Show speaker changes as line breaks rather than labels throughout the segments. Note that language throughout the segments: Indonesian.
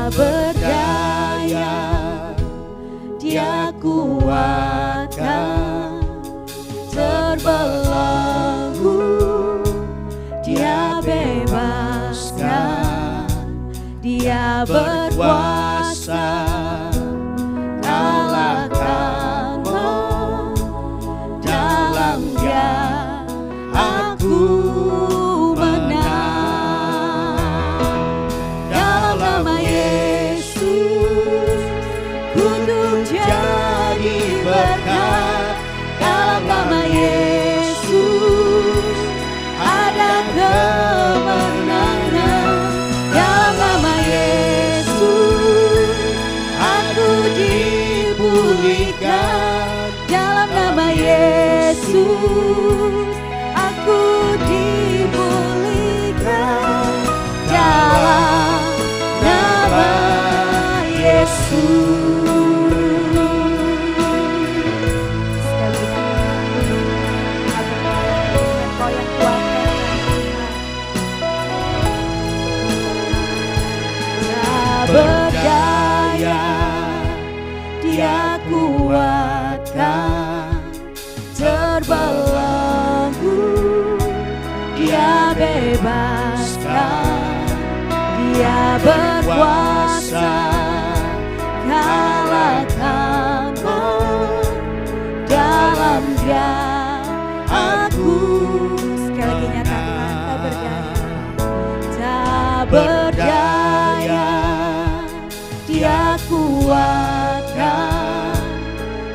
berdaya, Dia kuatkan, terbelenggu, Dia bebaskan, Dia berkuasa, kalahkanlah, dalam Dia aku menang. Dalam nama Yesus kutuk jadi berkat. Dalam nama Yesus ada kemenangan. Dalam nama Yesus aku dipulihkan. Dalam nama Yesus aku dipulihkan. Dalam nama Yesus. Berdaya, Dia kuatkan, terbelenggu, Dia bebaskan, Dia berkuasa, kalahkanlah, dalam Dia aku. Sekali lagi nyatakan, tak berdaya, Dia kuatkan,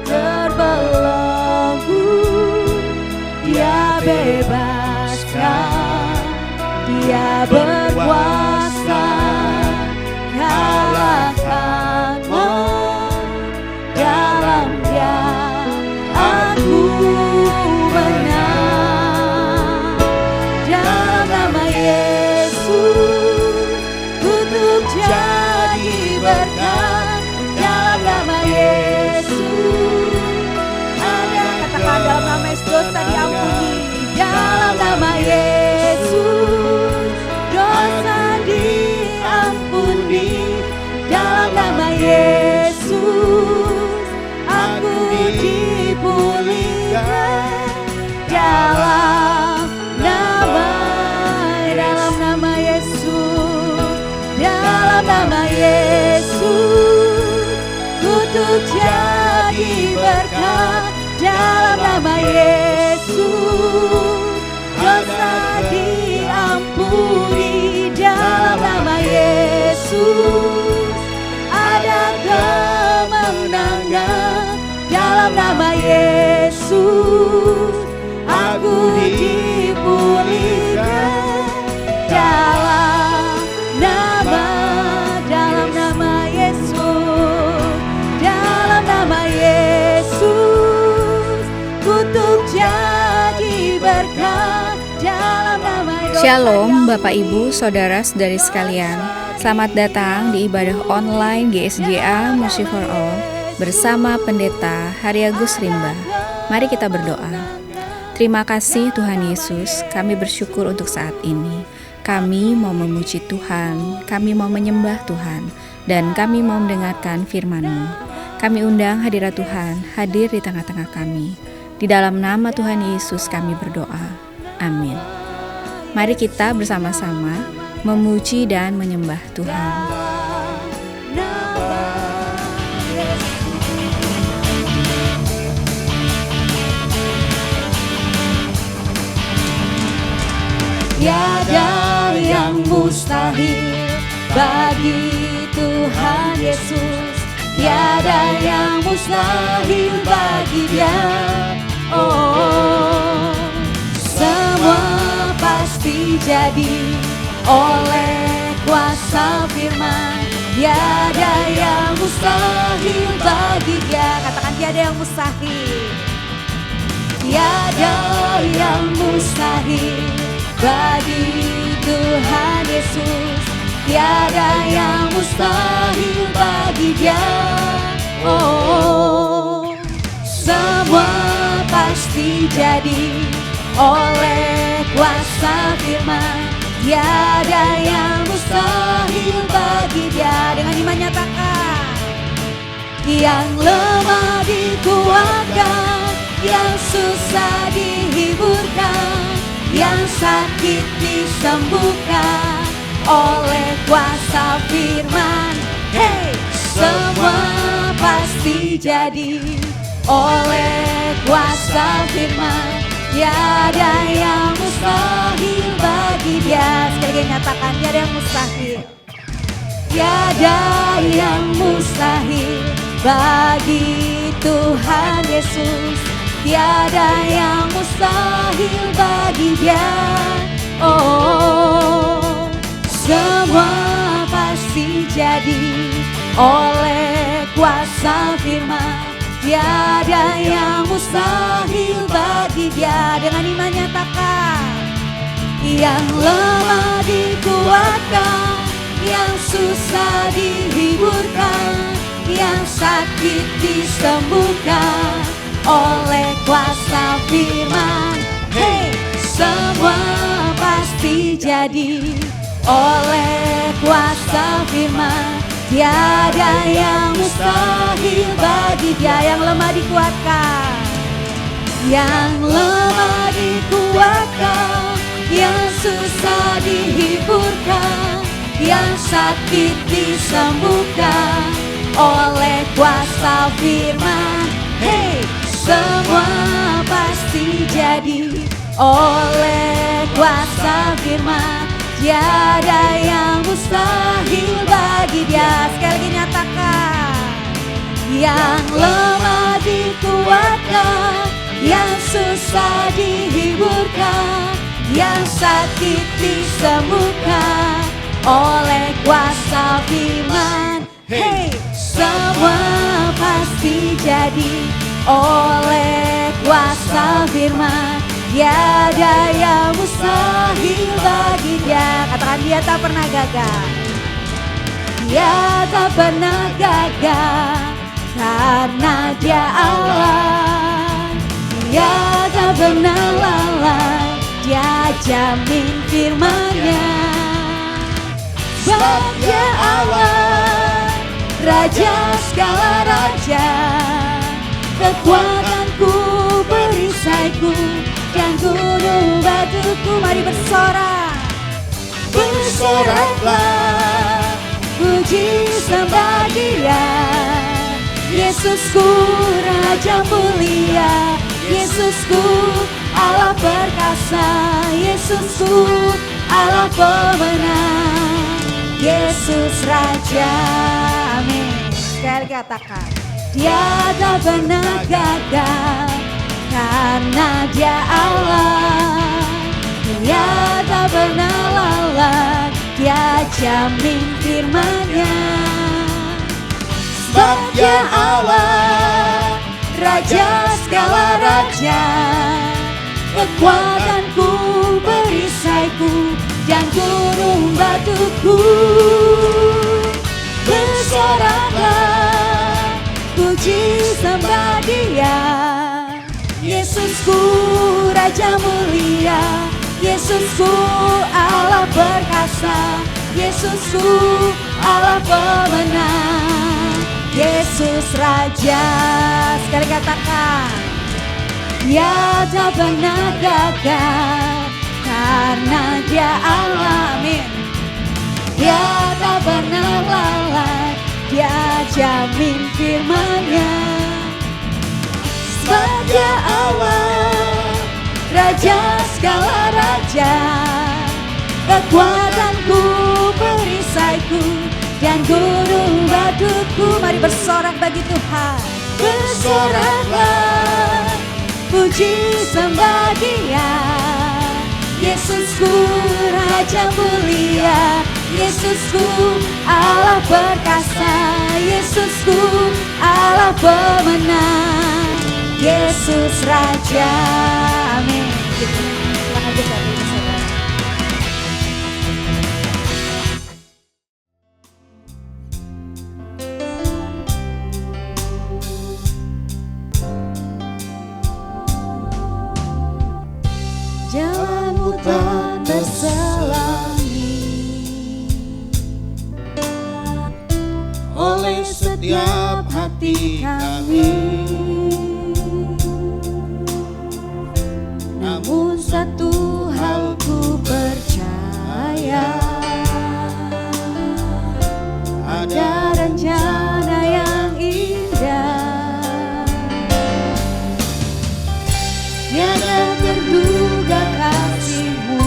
terbelenggu, Dia bebaskan, Dia berkuasa, kalahkanlah, dalam Dia aku menang. Dalam nama Yesus kutuk jadi berkat. Dalam nama Yesus ada, katakan dalam nama Yesus dosa diampuni. Dalam nama Yesus dosa diampuni. Dalam nama Yesus aku dipulihkan. Dalam nama Yesus, dalam nama Yesus kutuk jadi berkat. Dalam nama Yesus dosa diampuni. Dalam nama Yesus ada kemenangan. Dalam nama Yesus aku dipulihkan. Dalam nama Yesus, dalam nama Yesus kutuk jadi berkat. Dalam nama Yesus.
Shalom Bapak Ibu Saudara-saudari sekalian. Selamat datang di ibadah online GSJA Mercy for All bersama Pendeta Hariagus Rimba. Mari kita berdoa. Terima kasih Tuhan Yesus, kami bersyukur untuk saat ini. Kami mau memuji Tuhan, kami mau menyembah Tuhan, dan kami mau mendengarkan firman-Mu. Kami undang hadirat Tuhan hadir di tengah-tengah kami. Di dalam nama Tuhan Yesus kami berdoa. Amin. Mari kita bersama-sama memuji dan menyembah Tuhan.
Tiada yang mustahil bagi Tuhan Yesus. Tiada yang mustahil bagi Dia. Oh, semua pasti jadi oleh kuasa firman. Tiada yang mustahil bagi Dia. Katakan tiada yang mustahil. Tiada yang mustahil bagi Tuhan Yesus. Tiada yang mustahil bagi Dia. Oh, semua pasti jadi oleh kuasa firman. Tiada yang mustahil bagi Dia. Dengan iman yang lemah dikuatkan, yang susah dihiburkan, yang sakit disembuhkan oleh kuasa firman. Hey, semua pasti jadi oleh kuasa firman. Tiada yang mustahil bagi Dia. Sekali lagi nyatakan, tiada yang mustahil. Tiada yang mustahil bagi Tuhan Yesus. Tiada yang mustahil bagi Dia. Oh, semua pasti jadi oleh kuasa firman. Tiada yang mustahil bagi Dia. Dengan iman nyatakan, yang lemah dikuatkan, yang susah dihiburkan, yang sakit disembuhkan oleh kuasa firman. Hey, semua pasti jadi oleh kuasa firman. Tiada yang mustahil bagi Dia. Yang lemah dikuatkan, yang lemah dikuatkan, yang susah dihiburkan, yang sakit disembuhkan oleh kuasa firman. Hey, semua pasti jadi oleh kuasa firman. Tiada yang mustahil bagi Dia. Sekali lagi nyatakan, yang lemah dikuatkan, yang susah dihiburkan, yang sakit disembuhkan oleh kuasa firman. Hey, semua pasti jadi oleh kuasa firman. Tiada yang mustahil bagi Dia. Katakan, Dia tak pernah gagal. Dia tak pernah gagal karena Dia Allah. Dia tak pernah lalai, Dia jamin firman-Nya. Sebab Dia Allah, Raja segala raja, kekuatanku, perisaiku, dan gunung batuku. Mari bersorak, bersoraklah, puji sembah Dia. Yesusku Raja mulia, Yesusku Allah perkasa, Yesusku Allah pemenang, Yesus Raja. Amin. Sekali katakan, Dia tak pernah gagal karena Dia Allah. Dia tak pernah lalai, Dia jamin firman-Nya. Sebab Dia Allah, Raja segala raja, kekuatanku, perisaiku, dan gunung batuku. Bersoraklah, puji sembah Dia. Yesusku Raja mulia, Yesusku Allah perkasa, Yesusku Allah pemenang, Yesus Raja. Sekali katakan, Dia tak pernah gagal karena Dia Allah. Amin. Dia tak pernah lalai, Dia jamin firman-Nya. Sebab Dia Allah, Raja segala raja, kekuatanku, perisaiku, dan gunung batuku. Mari bersorak bagi Tuhan. Bersoraklah, puji sembah Dia. Yesusku Raja mulia, Yesusku Allah perkasa, Yesusku Allah pemenang, Yesus Raja. Amin. Silahkan bisa saudara. Jalanmu tak terselangi oleh setiap hati kami. Namun satu hal ku percaya, ada rencana yang indah. Tiada terduga kasih-Mu,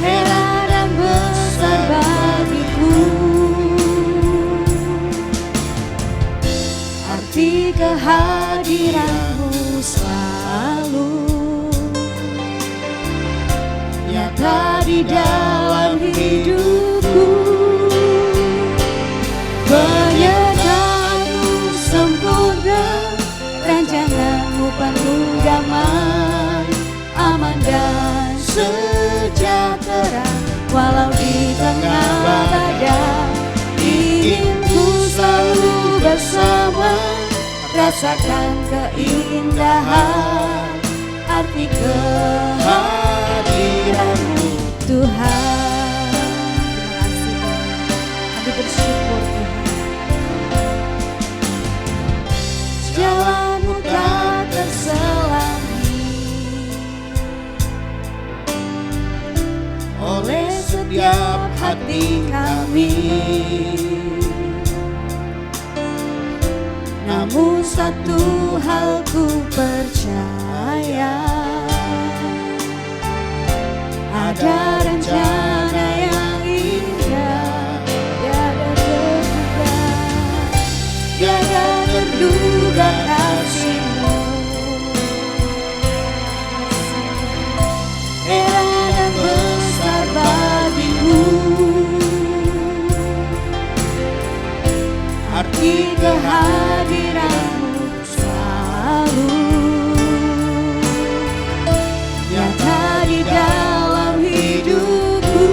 heran dan besar bagiku. Arti kehadiran-Mu selalu nyata di dalam hidupku. Penyertaan-Mu sempurna, rancangan-Mu penuh damai, aman dan sejahtera. Walau di tengah badai, ingin ku selalu bersama, rasakan keindahan arti kehadiran-Mu Tuhan. Terima kasih Tuhan, kami bersyukur Tuhan. Jalan-Mu tak terselangi oleh setiap hati kami. Namun satu hal ku percaya, ada rencana yang indah. Tiada terduga, tiada terduga kasih-Mu, heran dan besar bagiku. Arti kehadiran-Mu selalu nyata di dalam hidupku.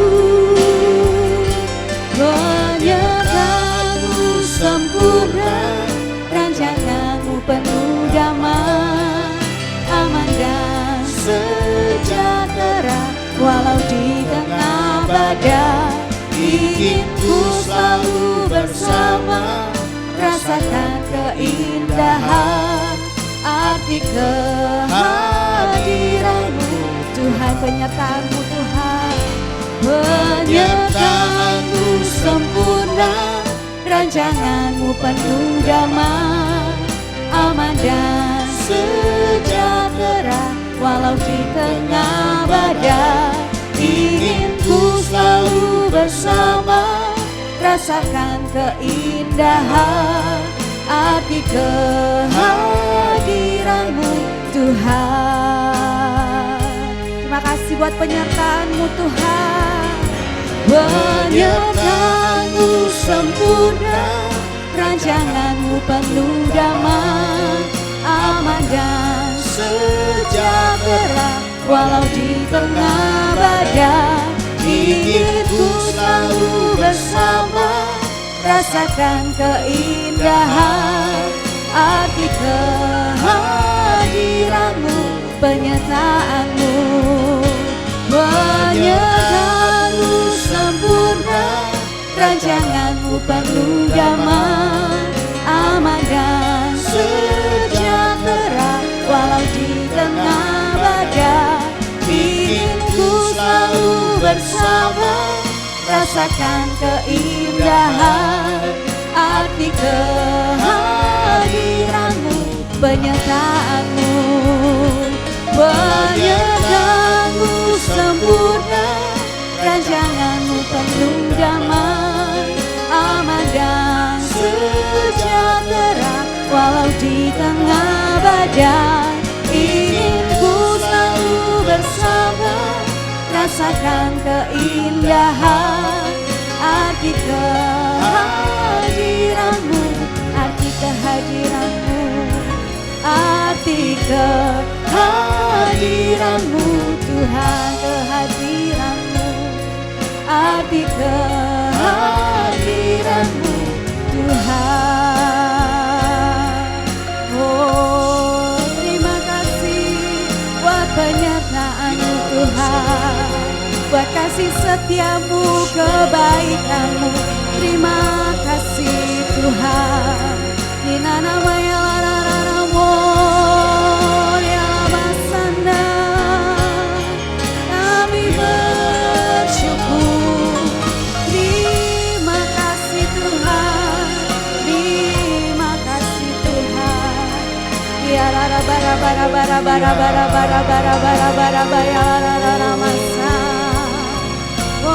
Penyertaan-Mu sempurna, rancangan-Mu penuh damai, aman dan sejahtera. Walau di tengah badai, ingin ku selalu bersama, rasakan keindahan arti kehadiran-Mu Tuhan. Penyertaan-Mu Tuhan, penyertaan-Mu sempurna, rancangan-Mu penuh damai, aman dan sejahtera. Walau di tengah badai, ingin ku selalu bersama, rasakan keindahan arti kehadiran-Mu Tuhan. Terima kasih buat penyertaan-Mu Tuhan. Penyertaan-Mu sempurna, rancangan-Mu penuh damai, aman dan sejahtera. Walau di tengah badai, ingin ku selalu bersama, rasakan keindahan arti kehadiran-Mu. Penyertaan-Mu, penyertaan-Mu sempurna, rancangan-Mu penuh damai, aman dan sejahtera. Walau di tengah badai, ingin ku selalu bersama, rasakan keindahan arti kehadiran-Mu. Penyertaan-Mu, penyertaan-Mu sempurna, rancangan-Mu penuh damai, aman dan sejahtera. Walau di tengah badai, ingin ku selalu bersama, rasakan keindahan arti kehadiran-Mu, arti kehadiran-Mu, arti kehadiran-Mu Tuhan. Kehadiran-Mu, arti kehadiran-Mu Tuhan. Oh, terima kasih buat penyertaan-Mu Tuhan, buat kasih kasih setiamu, kebaikanmu. Terima kasih Tuhan. Nina namanya lararamo, dia basanda. Kami bersyukur. Terima kasih Tuhan. Terima kasih Tuhan. Ya rara bara bara bara bara bara bara bara bara bara bara rara masa. Oh,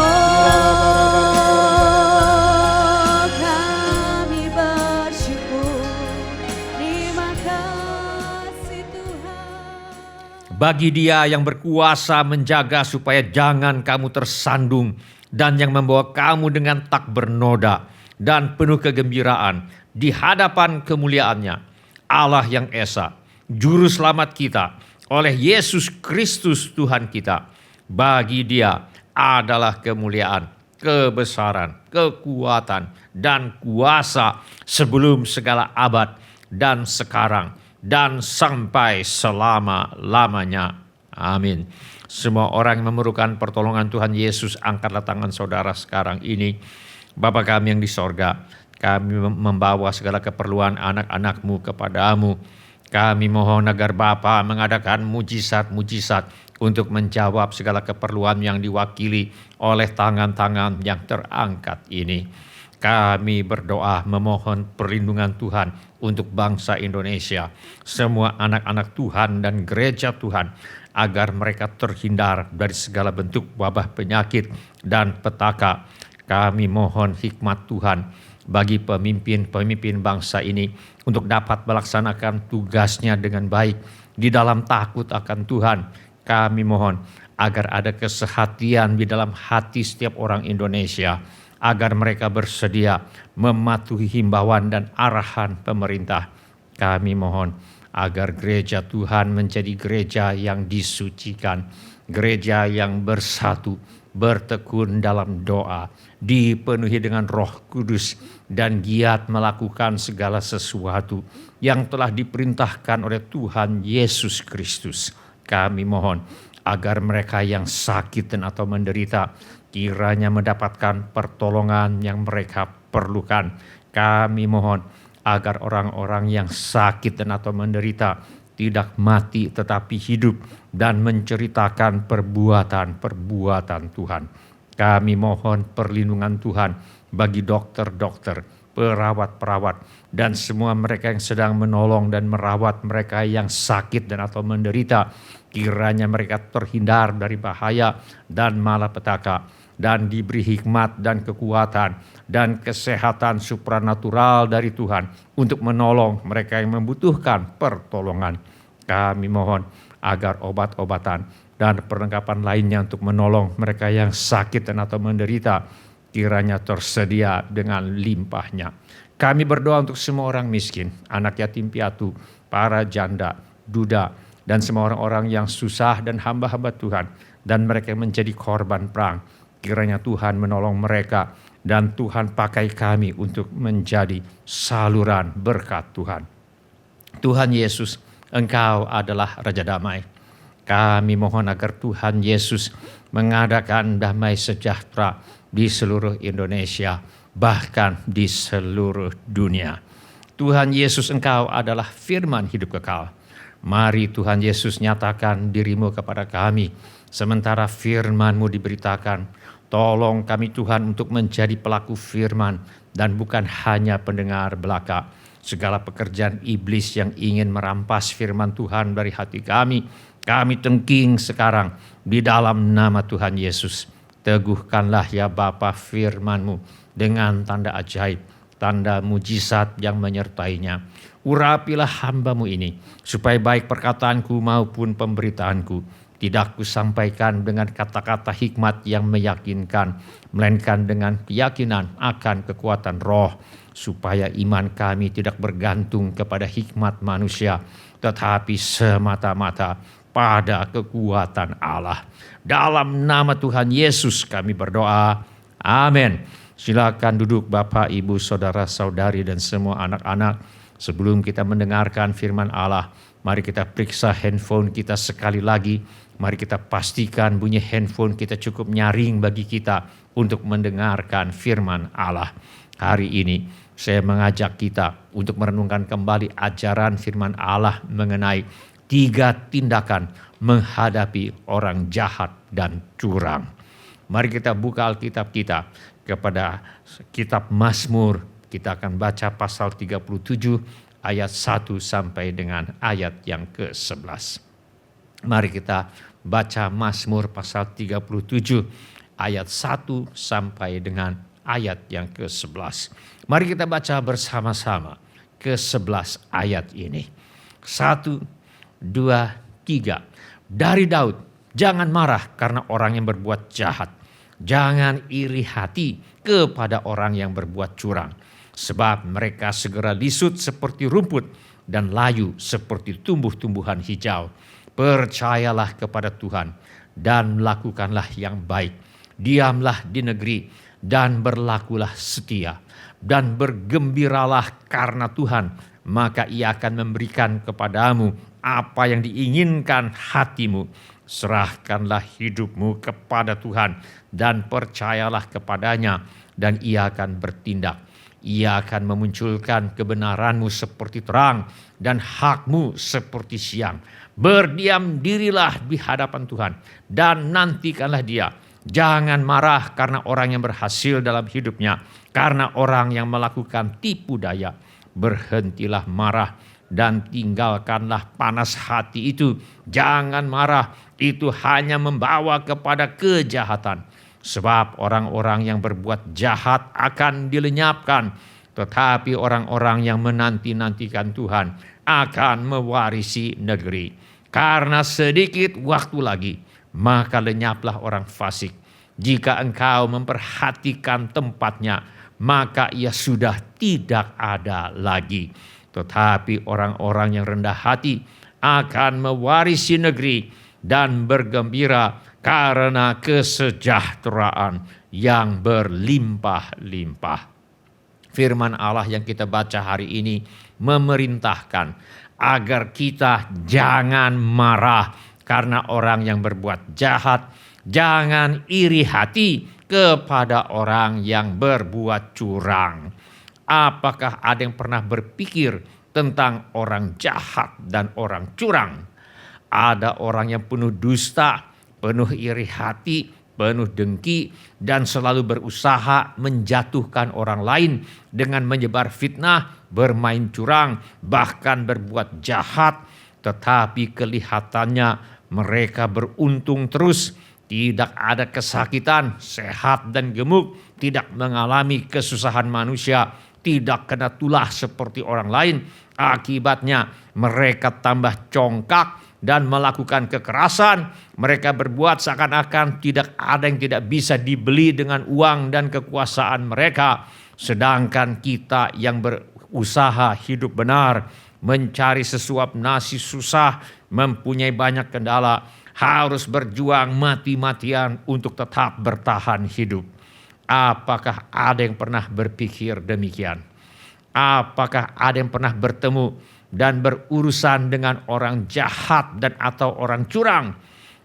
kami bersyukur. Terima kasih Tuhan.
Bagi Dia yang berkuasa menjaga supaya jangan kamu tersandung, dan yang membawa kamu dengan tak bernoda dan penuh kegembiraan di hadapan kemuliaannya, Allah yang Esa, Juru Selamat kita, oleh Yesus Kristus Tuhan kita. Bagi Dia adalah kemuliaan, kebesaran, kekuatan, dan kuasa sebelum segala abad dan sekarang dan sampai selama-lamanya. Amin. Semua orang yang memerlukan pertolongan Tuhan Yesus, angkatlah tangan saudara sekarang ini. Bapa kami yang di sorga, kami membawa segala keperluan anak-anak-Mu kepadamu. Kami mohon agar Bapa mengadakan mujizat-mujizat untuk menjawab segala keperluan yang diwakili oleh tangan-tangan yang terangkat ini. Kami berdoa memohon perlindungan Tuhan untuk bangsa Indonesia, semua anak-anak Tuhan dan gereja Tuhan, agar mereka terhindar dari segala bentuk wabah penyakit dan petaka. Kami mohon hikmat Tuhan bagi pemimpin-pemimpin bangsa ini untuk dapat melaksanakan tugasnya dengan baik di dalam takut akan Tuhan. Kami mohon agar ada kesehatian di dalam hati setiap orang Indonesia, agar mereka bersedia mematuhi himbauan dan arahan pemerintah. Kami mohon agar gereja Tuhan menjadi gereja yang disucikan, gereja yang bersatu, bertekun dalam doa, dipenuhi dengan Roh Kudus, dan giat melakukan segala sesuatu yang telah diperintahkan oleh Tuhan Yesus Kristus. Kami mohon agar mereka yang sakit dan atau menderita kiranya mendapatkan pertolongan yang mereka perlukan. Kami mohon agar orang-orang yang sakit dan atau menderita tidak mati tetapi hidup dan menceritakan perbuatan-perbuatan Tuhan. Kami mohon perlindungan Tuhan bagi dokter-dokter, perawat-perawat, dan semua mereka yang sedang menolong dan merawat mereka yang sakit dan atau menderita. Kiranya mereka terhindar dari bahaya dan malapetaka, dan diberi hikmat dan kekuatan dan kesehatan supranatural dari Tuhan untuk menolong mereka yang membutuhkan pertolongan. Kami mohon agar obat-obatan dan perlengkapan lainnya untuk menolong mereka yang sakit dan atau menderita kiranya tersedia dengan limpahnya. Kami berdoa untuk semua orang miskin, anak yatim piatu, para janda, duda, dan semua orang-orang yang susah dan hamba-hamba Tuhan, dan mereka yang menjadi korban perang. Kiranya Tuhan menolong mereka, dan Tuhan pakai kami untuk menjadi saluran berkat Tuhan. Tuhan Yesus, Engkau adalah Raja Damai. Kami mohon agar Tuhan Yesus mengadakan damai sejahtera di seluruh Indonesia, bahkan di seluruh dunia. Tuhan Yesus, Engkau adalah firman hidup kekal. Mari Tuhan Yesus nyatakan diri-Mu kepada kami, sementara firman-Mu diberitakan. Tolong kami Tuhan untuk menjadi pelaku firman dan bukan hanya pendengar belaka. Segala pekerjaan iblis yang ingin merampas firman Tuhan dari hati kami tengking sekarang di dalam nama Tuhan Yesus. Teguhkanlah ya Bapa firman-Mu dengan tanda ajaib, tanda mujizat yang menyertainya. Urapilah hamba-Mu ini, supaya baik perkataanku maupun pemberitaanku tidak kusampaikan dengan kata-kata hikmat yang meyakinkan, melainkan dengan keyakinan akan kekuatan roh, supaya iman kami tidak bergantung kepada hikmat manusia, tetapi semata-mata pada kekuatan Allah. Dalam nama Tuhan Yesus kami berdoa. Amin. Silakan duduk Bapak, Ibu, Saudara, Saudari, dan semua anak-anak. Sebelum kita mendengarkan firman Allah, Mari kita periksa handphone kita sekali lagi. Mari kita pastikan bunyi handphone kita cukup nyaring bagi kita untuk mendengarkan firman Allah. Hari ini saya mengajak kita untuk merenungkan kembali ajaran firman Allah mengenai 3 tindakan menghadapi orang jahat dan curang. Mari kita buka Alkitab kita kepada kitab Mazmur. Kita akan baca pasal 37 ayat 1 sampai dengan ayat yang ke-11. Mari kita baca Mazmur pasal 37 ayat 1 sampai dengan ayat yang ke-11. Mari kita baca bersama-sama ke-11 ayat ini. 1, 2, 3. Dari Daud, jangan marah karena orang yang berbuat jahat. Jangan iri hati kepada orang yang berbuat curang. Sebab mereka segera lisut seperti rumput dan layu seperti tumbuh-tumbuhan hijau. Percayalah kepada Tuhan dan lakukanlah yang baik. Diamlah di negeri dan berlakulah setia. Dan bergembiralah karena Tuhan, maka Ia akan memberikan kepadamu apa yang diinginkan hatimu. Serahkanlah hidupmu kepada Tuhan dan percayalah kepadanya, dan Ia akan bertindak. Ia akan memunculkan kebenaranmu seperti terang dan hakmu seperti siang. Berdiam dirilah di hadapan Tuhan dan nantikanlah Dia. Jangan marah karena orang yang berhasil dalam hidupnya, karena orang yang melakukan tipu daya. Berhentilah marah dan tinggalkanlah panas hati itu. Jangan marah, itu hanya membawa kepada kejahatan. Sebab orang-orang yang berbuat jahat akan dilenyapkan, tetapi orang-orang yang menanti-nantikan Tuhan akan mewarisi negeri. Karena sedikit waktu lagi, maka lenyaplah orang fasik. Jika engkau memperhatikan tempatnya, maka ia sudah tidak ada lagi. Tetapi orang-orang yang rendah hati akan mewarisi negeri dan bergembira karena kesejahteraan yang berlimpah-limpah. Firman Allah yang kita baca hari ini memerintahkan agar kita jangan marah karena orang yang berbuat jahat, jangan iri hati kepada orang yang berbuat curang. Apakah ada yang pernah berpikir tentang orang jahat dan orang curang? Ada orang yang penuh dusta, penuh iri hati, penuh dengki, dan selalu berusaha menjatuhkan orang lain dengan menyebar fitnah, bermain curang, bahkan berbuat jahat. Tetapi kelihatannya mereka beruntung terus, tidak ada kesakitan, sehat dan gemuk, tidak mengalami kesusahan manusia, tidak kena tulah seperti orang lain. Akibatnya mereka tambah congkak dan melakukan kekerasan. Mereka berbuat seakan-akan tidak ada yang tidak bisa dibeli dengan uang dan kekuasaan mereka. Sedangkan kita yang berusaha hidup benar, mencari sesuap nasi susah, mempunyai banyak kendala, harus berjuang mati-matian untuk tetap bertahan hidup. Apakah ada yang pernah berpikir demikian? Apakah ada yang pernah bertemu dan berurusan dengan orang jahat dan atau orang curang?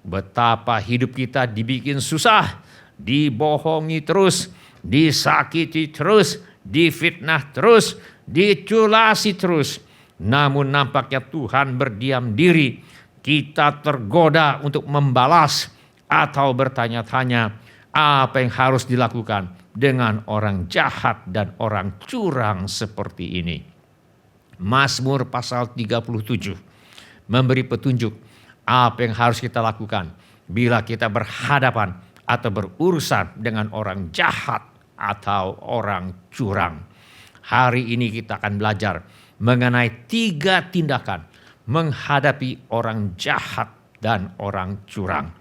Betapa hidup kita dibikin susah, dibohongi terus, disakiti terus, difitnah terus, diculasi terus. Namun nampaknya Tuhan berdiam diri. Kita tergoda untuk membalas atau bertanya-tanya apa yang harus dilakukan dengan orang jahat dan orang curang seperti ini. Mazmur pasal 37 memberi petunjuk apa yang harus kita lakukan bila kita berhadapan atau berurusan dengan orang jahat atau orang curang. Hari ini kita akan belajar mengenai 3 tindakan menghadapi orang jahat dan orang curang.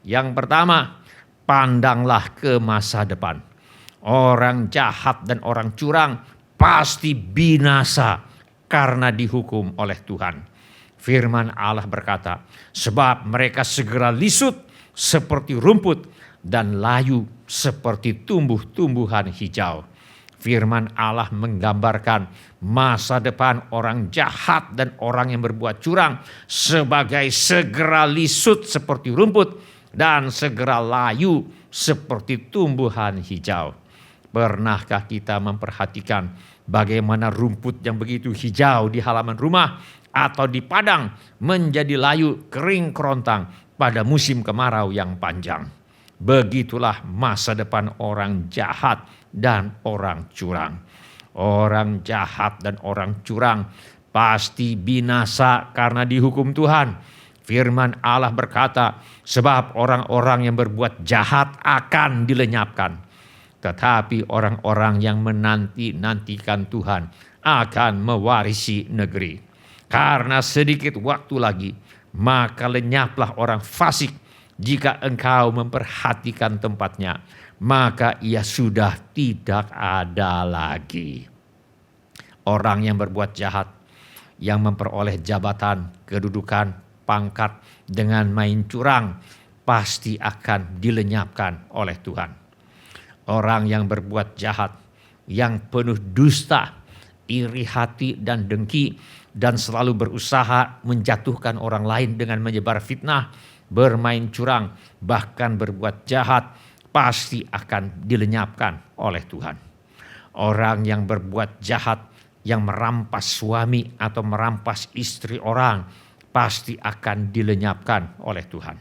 Yang pertama, pandanglah ke masa depan. Orang jahat dan orang curang pasti binasa karena dihukum oleh Tuhan. Firman Allah berkata, sebab mereka segera lisut seperti rumput dan layu seperti tumbuh-tumbuhan hijau. Firman Allah menggambarkan masa depan orang jahat dan orang yang berbuat curang sebagai segera lisut seperti rumput dan segera layu seperti tumbuhan hijau. Pernahkah kita memperhatikan bagaimana rumput yang begitu hijau di halaman rumah atau di padang menjadi layu kering kerontang pada musim kemarau yang panjang? Begitulah masa depan orang jahat dan orang curang. Orang jahat dan orang curang pasti binasa karena dihukum Tuhan. Firman Allah berkata, sebab orang-orang yang berbuat jahat akan dilenyapkan. Tetapi orang-orang yang menanti-nantikan Tuhan akan mewarisi negeri. Karena sedikit waktu lagi, maka lenyaplah orang fasik. Jika engkau memperhatikan tempatnya, maka ia sudah tidak ada lagi. Orang yang berbuat jahat, yang memperoleh jabatan, kedudukan, pangkat dengan main curang, pasti akan dilenyapkan oleh Tuhan. Orang yang berbuat jahat, yang penuh dusta, iri hati dan dengki, dan selalu berusaha menjatuhkan orang lain dengan menyebar fitnah, bermain curang, bahkan berbuat jahat, pasti akan dilenyapkan oleh Tuhan. Orang yang berbuat jahat, yang merampas suami atau merampas istri orang, pasti akan dilenyapkan oleh Tuhan.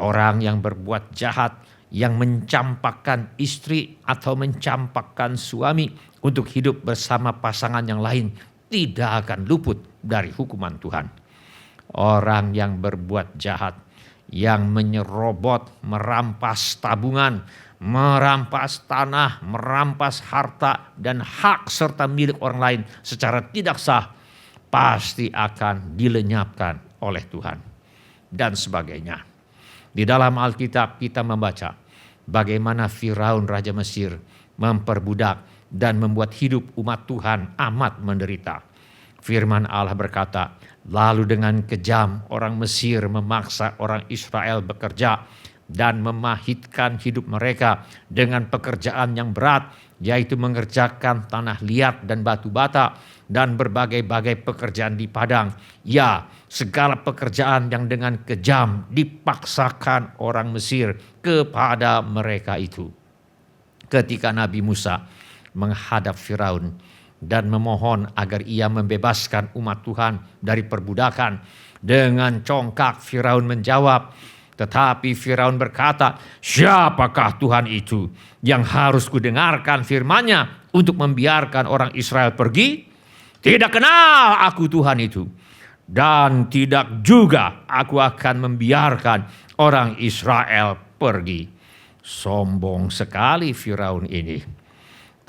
Orang yang berbuat jahat, yang mencampakkan istri atau mencampakkan suami untuk hidup bersama pasangan yang lain, tidak akan luput dari hukuman Tuhan. Orang yang berbuat jahat, yang menyerobot, merampas tabungan, merampas tanah, merampas harta dan hak serta milik orang lain secara tidak sah, pasti akan dilenyapkan oleh Tuhan. Dan sebagainya. Di dalam Alkitab kita membaca bagaimana Firaun Raja Mesir memperbudak dan membuat hidup umat Tuhan amat menderita. Firman Allah berkata, lalu dengan kejam orang Mesir memaksa orang Israel bekerja dan memahitkan hidup mereka dengan pekerjaan yang berat, yaitu mengerjakan tanah liat dan batu bata dan berbagai-bagai pekerjaan di padang. Ya, segala pekerjaan yang dengan kejam dipaksakan orang Mesir kepada mereka itu. Ketika Nabi Musa menghadap Firaun dan memohon agar ia membebaskan umat Tuhan dari perbudakan, dengan congkak Firaun menjawab, tetapi Firaun berkata, siapakah Tuhan itu yang harus kudengarkan firman-Nya untuk membiarkan orang Israel pergi? Tidak kenal aku Tuhan itu, dan tidak juga aku akan membiarkan orang Israel pergi. Sombong sekali Firaun ini.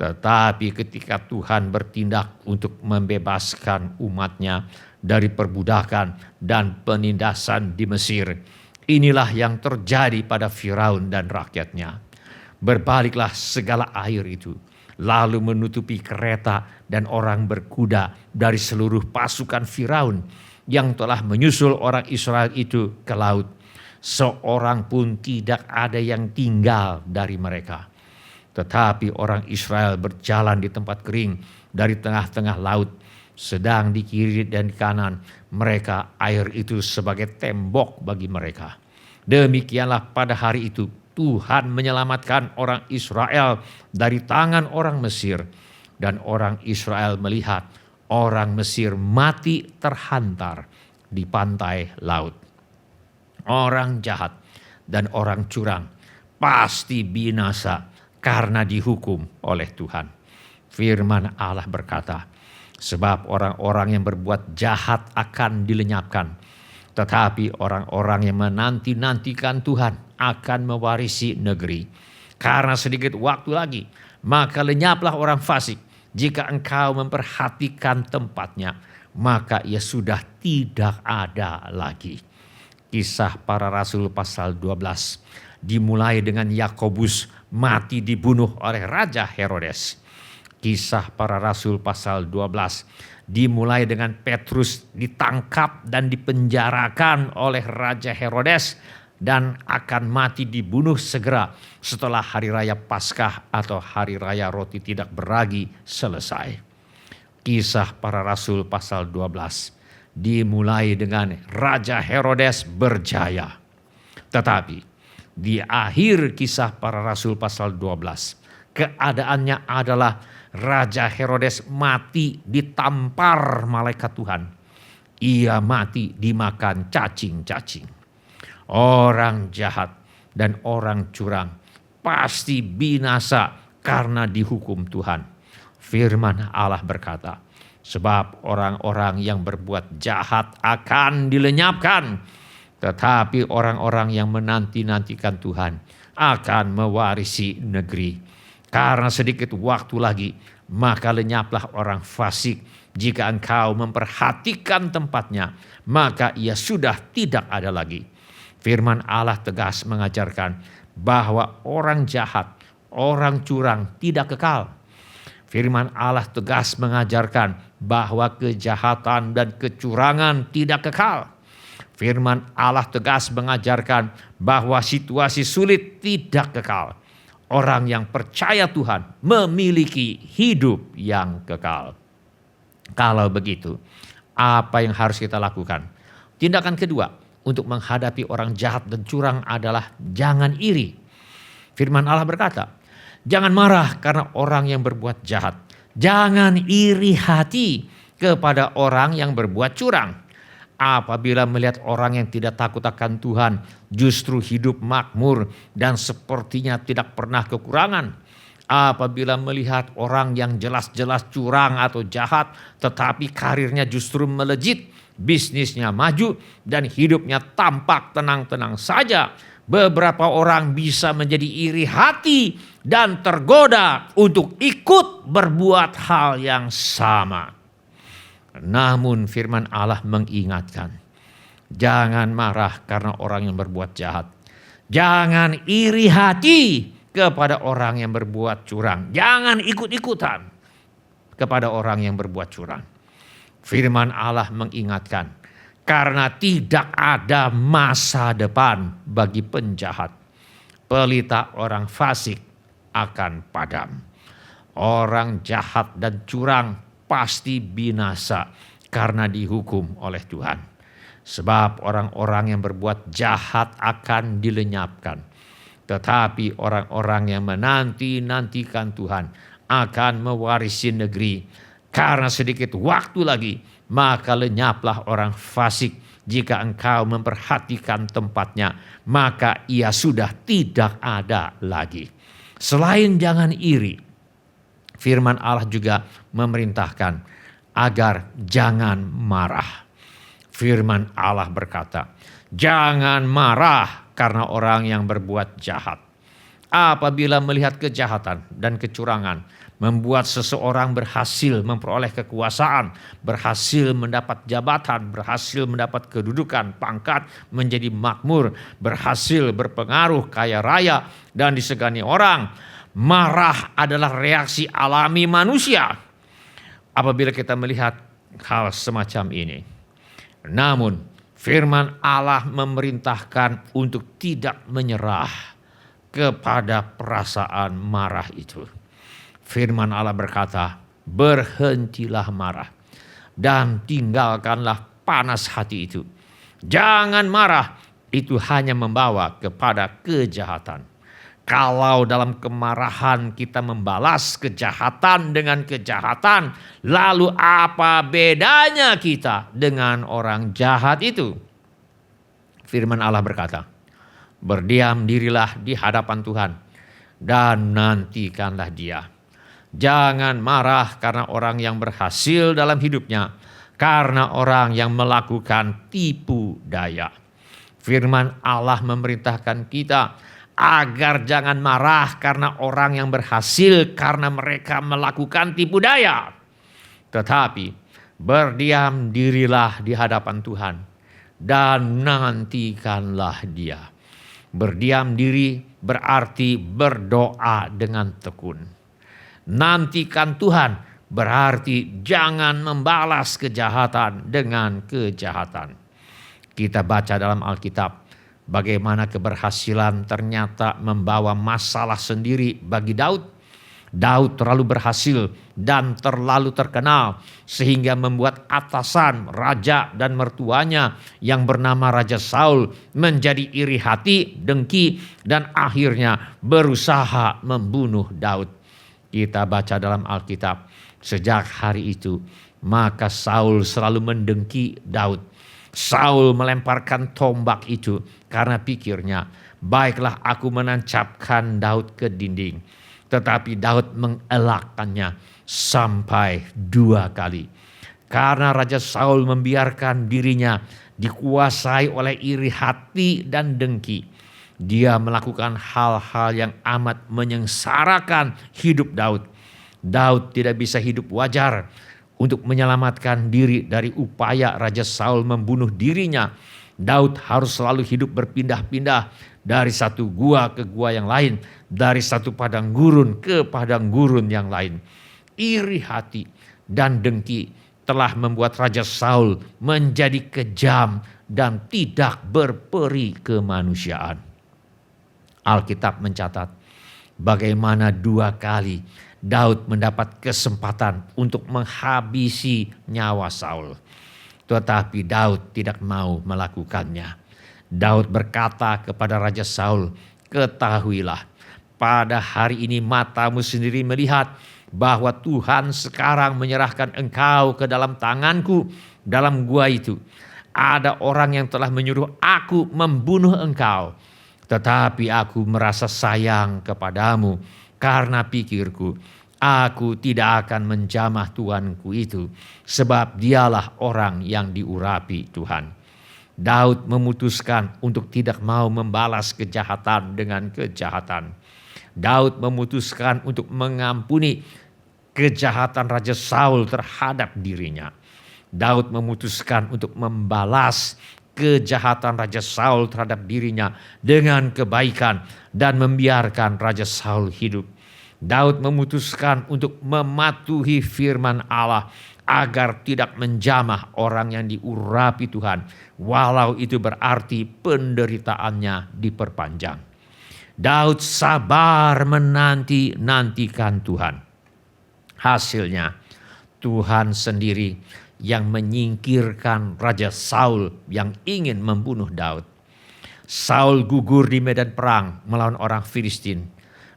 Tetapi ketika Tuhan bertindak untuk membebaskan umatnya dari perbudakan dan penindasan di Mesir, inilah yang terjadi pada Firaun dan rakyatnya. Berbaliklah segala air itu, lalu menutupi kereta dan orang berkuda dari seluruh pasukan Firaun yang telah menyusul orang Israel itu ke laut. Seorang pun tidak ada yang tinggal dari mereka. Tetapi orang Israel berjalan di tempat kering dari tengah-tengah laut. Sedang di kiri dan di kanan mereka air itu sebagai tembok bagi mereka. Demikianlah pada hari itu Tuhan menyelamatkan orang Israel dari tangan orang Mesir. Dan orang Israel melihat orang Mesir mati terhantar di pantai laut. Orang jahat dan orang curang pasti binasa karena dihukum oleh Tuhan. Firman Allah berkata, sebab orang-orang yang berbuat jahat akan dilenyapkan, tetapi orang-orang yang menanti-nantikan Tuhan akan mewarisi negeri. Karena sedikit waktu lagi, maka lenyaplah orang fasik. Jika engkau memperhatikan tempatnya, maka ia sudah tidak ada lagi. Kisah Para Rasul pasal 12 dimulai dengan Yakobus mati dibunuh oleh Raja Herodes. Kisah Para Rasul pasal 12 dimulai dengan Petrus ditangkap dan dipenjarakan oleh Raja Herodes dan akan mati dibunuh segera setelah hari raya Paskah atau hari raya roti tidak beragi selesai. Kisah Para Rasul pasal 12 dimulai dengan Raja Herodes berjaya. Tetapi di akhir Kisah Para Rasul pasal 12, keadaannya adalah Raja Herodes mati ditampar malaikat Tuhan. Ia mati dimakan cacing-cacing. Orang jahat dan orang curang pasti binasa karena dihukum Tuhan. Firman Allah berkata, sebab orang-orang yang berbuat jahat akan dilenyapkan, tetapi orang-orang yang menanti-nantikan Tuhan akan mewarisi negeri. Karena sedikit waktu lagi, maka lenyaplah orang fasik. Jika engkau memperhatikan tempatnya, maka ia sudah tidak ada lagi. Firman Allah tegas mengajarkan bahwa orang jahat, orang curang tidak kekal. Firman Allah tegas mengajarkan bahwa kejahatan dan kecurangan tidak kekal. Firman Allah tegas mengajarkan bahwa situasi sulit tidak kekal. Orang yang percaya Tuhan memiliki hidup yang kekal. Kalau begitu, apa yang harus kita lakukan? Tindakan kedua untuk menghadapi orang jahat dan curang adalah jangan iri. Firman Allah berkata, jangan marah karena orang yang berbuat jahat. Jangan iri hati kepada orang yang berbuat curang. Apabila melihat orang yang tidak takut akan Tuhan justru hidup makmur dan sepertinya tidak pernah kekurangan. Apabila melihat orang yang jelas-jelas curang atau jahat tetapi karirnya justru melejit, bisnisnya maju dan hidupnya tampak tenang-tenang saja, beberapa orang bisa menjadi iri hati dan tergoda untuk ikut berbuat hal yang sama. Namun firman Allah mengingatkan, jangan marah karena orang yang berbuat jahat. Jangan iri hati kepada orang yang berbuat curang. Jangan ikut-ikutan kepada orang yang berbuat curang. Firman Allah mengingatkan, karena tidak ada masa depan bagi penjahat. Pelita orang fasik akan padam. Orang jahat dan curang pasti binasa karena dihukum oleh Tuhan. Sebab orang-orang yang berbuat jahat akan dilenyapkan. Tetapi orang-orang yang menanti-nantikan Tuhan akan mewarisi negeri. Karena sedikit waktu lagi, maka lenyaplah orang fasik. Jika engkau memperhatikan tempatnya, maka ia sudah tidak ada lagi. Selain jangan iri, firman Allah juga memerintahkan agar jangan marah. Firman Allah berkata, jangan marah karena orang yang berbuat jahat. Apabila melihat kejahatan dan kecurangan membuat seseorang berhasil memperoleh kekuasaan, berhasil mendapat jabatan, berhasil mendapat kedudukan, pangkat, menjadi makmur, berhasil berpengaruh, kaya raya, dan disegani orang, marah adalah reaksi alami manusia apabila kita melihat hal semacam ini. Namun firman Allah memerintahkan untuk tidak menyerah kepada perasaan marah itu. Firman Allah berkata, berhentilah marah dan tinggalkanlah panas hati itu. Jangan marah, itu hanya membawa kepada kejahatan. Kalau dalam kemarahan kita membalas kejahatan dengan kejahatan, lalu apa bedanya kita dengan orang jahat itu? Firman Allah berkata, berdiam dirilah di hadapan Tuhan dan nantikanlah Dia. Jangan marah karena orang yang berhasil dalam hidupnya, karena orang yang melakukan tipu daya. Firman Allah memerintahkan kita agar jangan marah karena orang yang berhasil karena mereka melakukan tipu daya. Tetapi berdiam dirilah di hadapan Tuhan dan nantikanlah Dia. Berdiam diri berarti berdoa dengan tekun. Nantikan Tuhan berarti jangan membalas kejahatan dengan kejahatan. Kita baca dalam Alkitab bagaimana keberhasilan ternyata membawa masalah sendiri bagi Daud. Daud terlalu berhasil dan terlalu terkenal sehingga membuat atasan, raja dan mertuanya yang bernama Raja Saul menjadi iri hati, dengki, dan akhirnya berusaha membunuh Daud. Kita baca dalam Alkitab, sejak hari itu maka Saul selalu mendengki Daud. Saul melemparkan tombak itu karena pikirnya, baiklah aku menancapkan Daud ke dinding. Tetapi Daud mengelakkannya sampai 2 kali. Karena Raja Saul membiarkan dirinya dikuasai oleh iri hati dan dengki, dia melakukan hal-hal yang amat menyengsarakan hidup Daud. Daud tidak bisa hidup wajar. Untuk menyelamatkan diri dari upaya Raja Saul membunuh dirinya, Daud harus selalu hidup berpindah-pindah dari satu gua ke gua yang lain, dari satu padang gurun ke padang gurun yang lain. Iri hati dan dengki telah membuat Raja Saul menjadi kejam dan tidak berperi kemanusiaan. Alkitab mencatat bagaimana 2 kali Daud mendapat kesempatan untuk menghabisi nyawa Saul. Tetapi Daud tidak mau melakukannya. Daud berkata kepada Raja Saul, ketahuilah, pada hari ini matamu sendiri melihat bahwa Tuhan sekarang menyerahkan engkau ke dalam tanganku dalam gua itu. Ada orang yang telah menyuruh aku membunuh engkau. Tetapi aku merasa sayang kepadamu karena pikirku, aku tidak akan menjamah Tuanku itu, sebab dialah orang yang diurapi Tuhan. Daud memutuskan untuk tidak mau membalas kejahatan dengan kejahatan. Daud memutuskan untuk mengampuni kejahatan Raja Saul terhadap dirinya. Daud memutuskan untuk membalas kejahatan Raja Saul terhadap dirinya dengan kebaikan dan membiarkan Raja Saul hidup. Daud memutuskan untuk mematuhi firman Allah agar tidak menjamah orang yang diurapi Tuhan, walau itu berarti penderitaannya diperpanjang. Daud sabar menanti-nantikan Tuhan. Hasilnya Tuhan sendiri yang menyingkirkan Raja Saul yang ingin membunuh Daud. Saul gugur di medan perang melawan orang Filistin,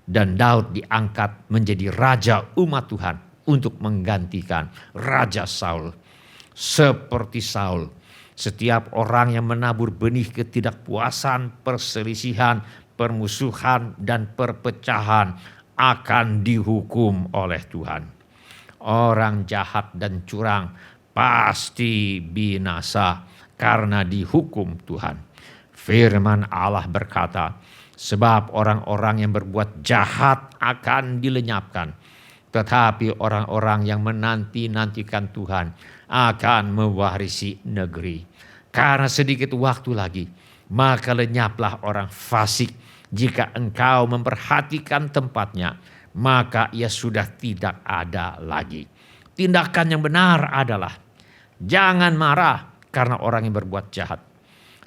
dan Daud diangkat menjadi raja umat Tuhan untuk menggantikan Raja Saul. Seperti Saul, setiap orang yang menabur benih ketidakpuasan, perselisihan, permusuhan, dan perpecahan akan dihukum oleh Tuhan. Orang jahat dan curang pasti binasa karena dihukum Tuhan. Firman Allah berkata, sebab orang-orang yang berbuat jahat akan dilenyapkan, tetapi orang-orang yang menanti-nantikan Tuhan akan mewarisi negeri. Karena sedikit waktu lagi, maka lenyaplah orang fasik. Jika engkau memperhatikan tempatnya, maka ia sudah tidak ada lagi. Tindakan yang benar adalah jangan marah karena orang yang berbuat jahat.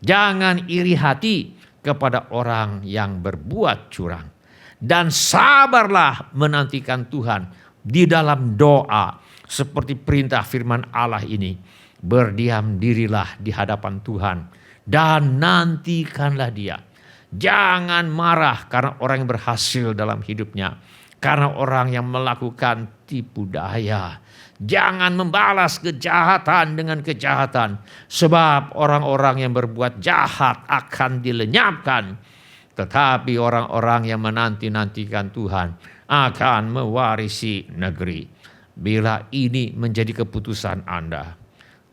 Jangan iri hati kepada orang yang berbuat curang. Dan sabarlah menantikan Tuhan di dalam doa. Seperti perintah firman Allah ini. Berdiam dirilah di hadapan Tuhan dan nantikanlah Dia. Jangan marah karena orang yang berhasil dalam hidupnya. Karena orang yang melakukan tipu daya. Jangan membalas kejahatan dengan kejahatan. Sebab orang-orang yang berbuat jahat akan dilenyapkan. Tetapi orang-orang yang menanti-nantikan Tuhan akan mewarisi negeri. Bila ini menjadi keputusan Anda,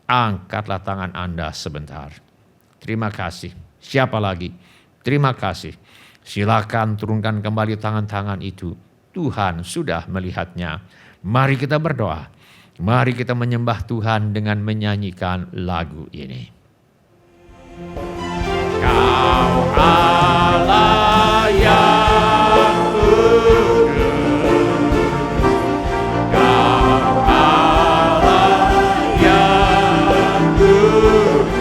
angkatlah tangan Anda sebentar. Terima kasih. Siapa lagi? Terima kasih. Silakan turunkan kembali tangan-tangan itu. Tuhan sudah melihatnya. Mari kita berdoa. Mari kita menyembah Tuhan dengan menyanyikan lagu ini. Kau Allah yang kudus, Kau Allah yang kudus,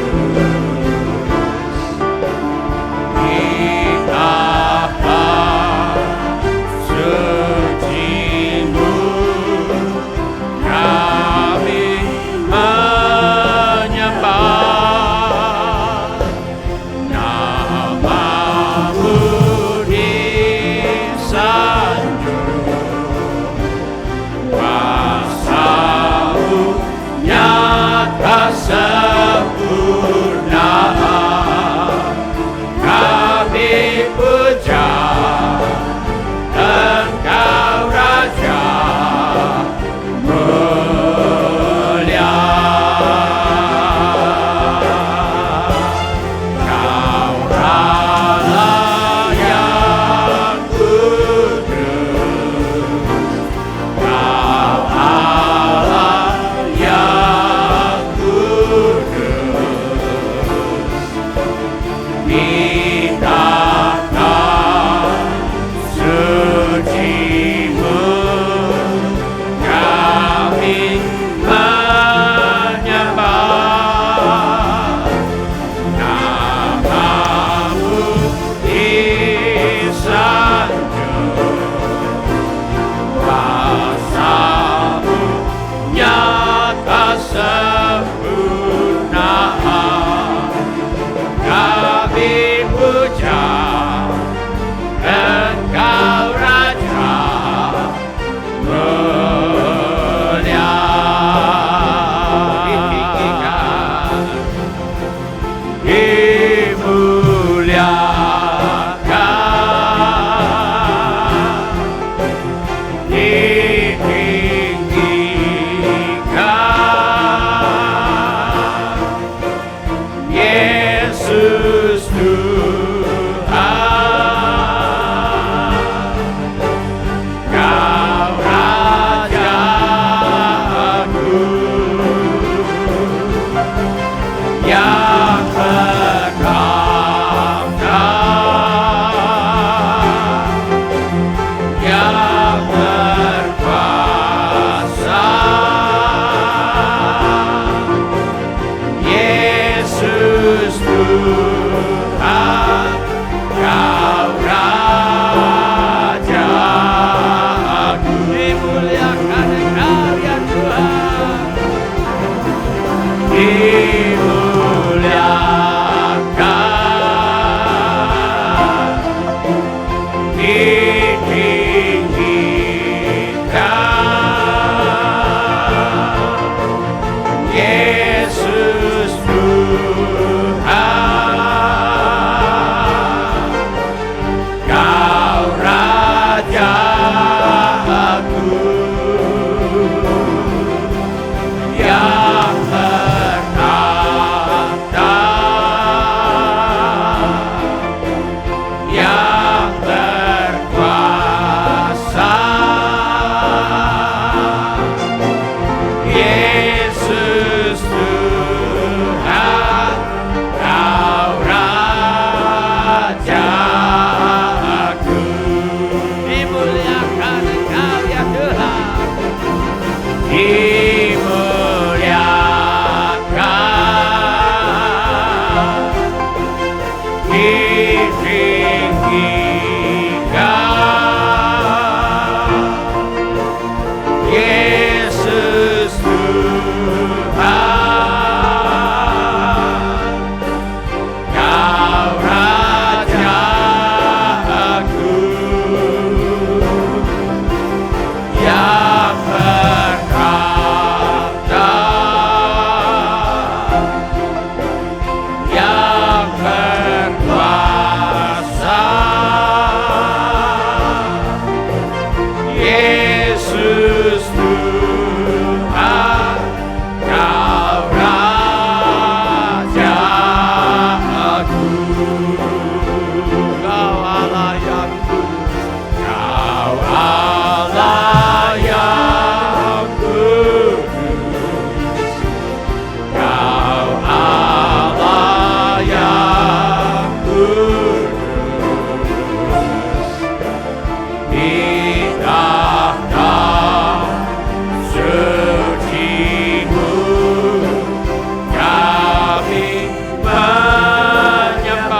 Yesus Tuhan, Kau Raja aku. Kau Allah yang kudus, Kau Allah yang kudus, Kau Allah yang kudus. Di tahta suci-Mu kami menyembah.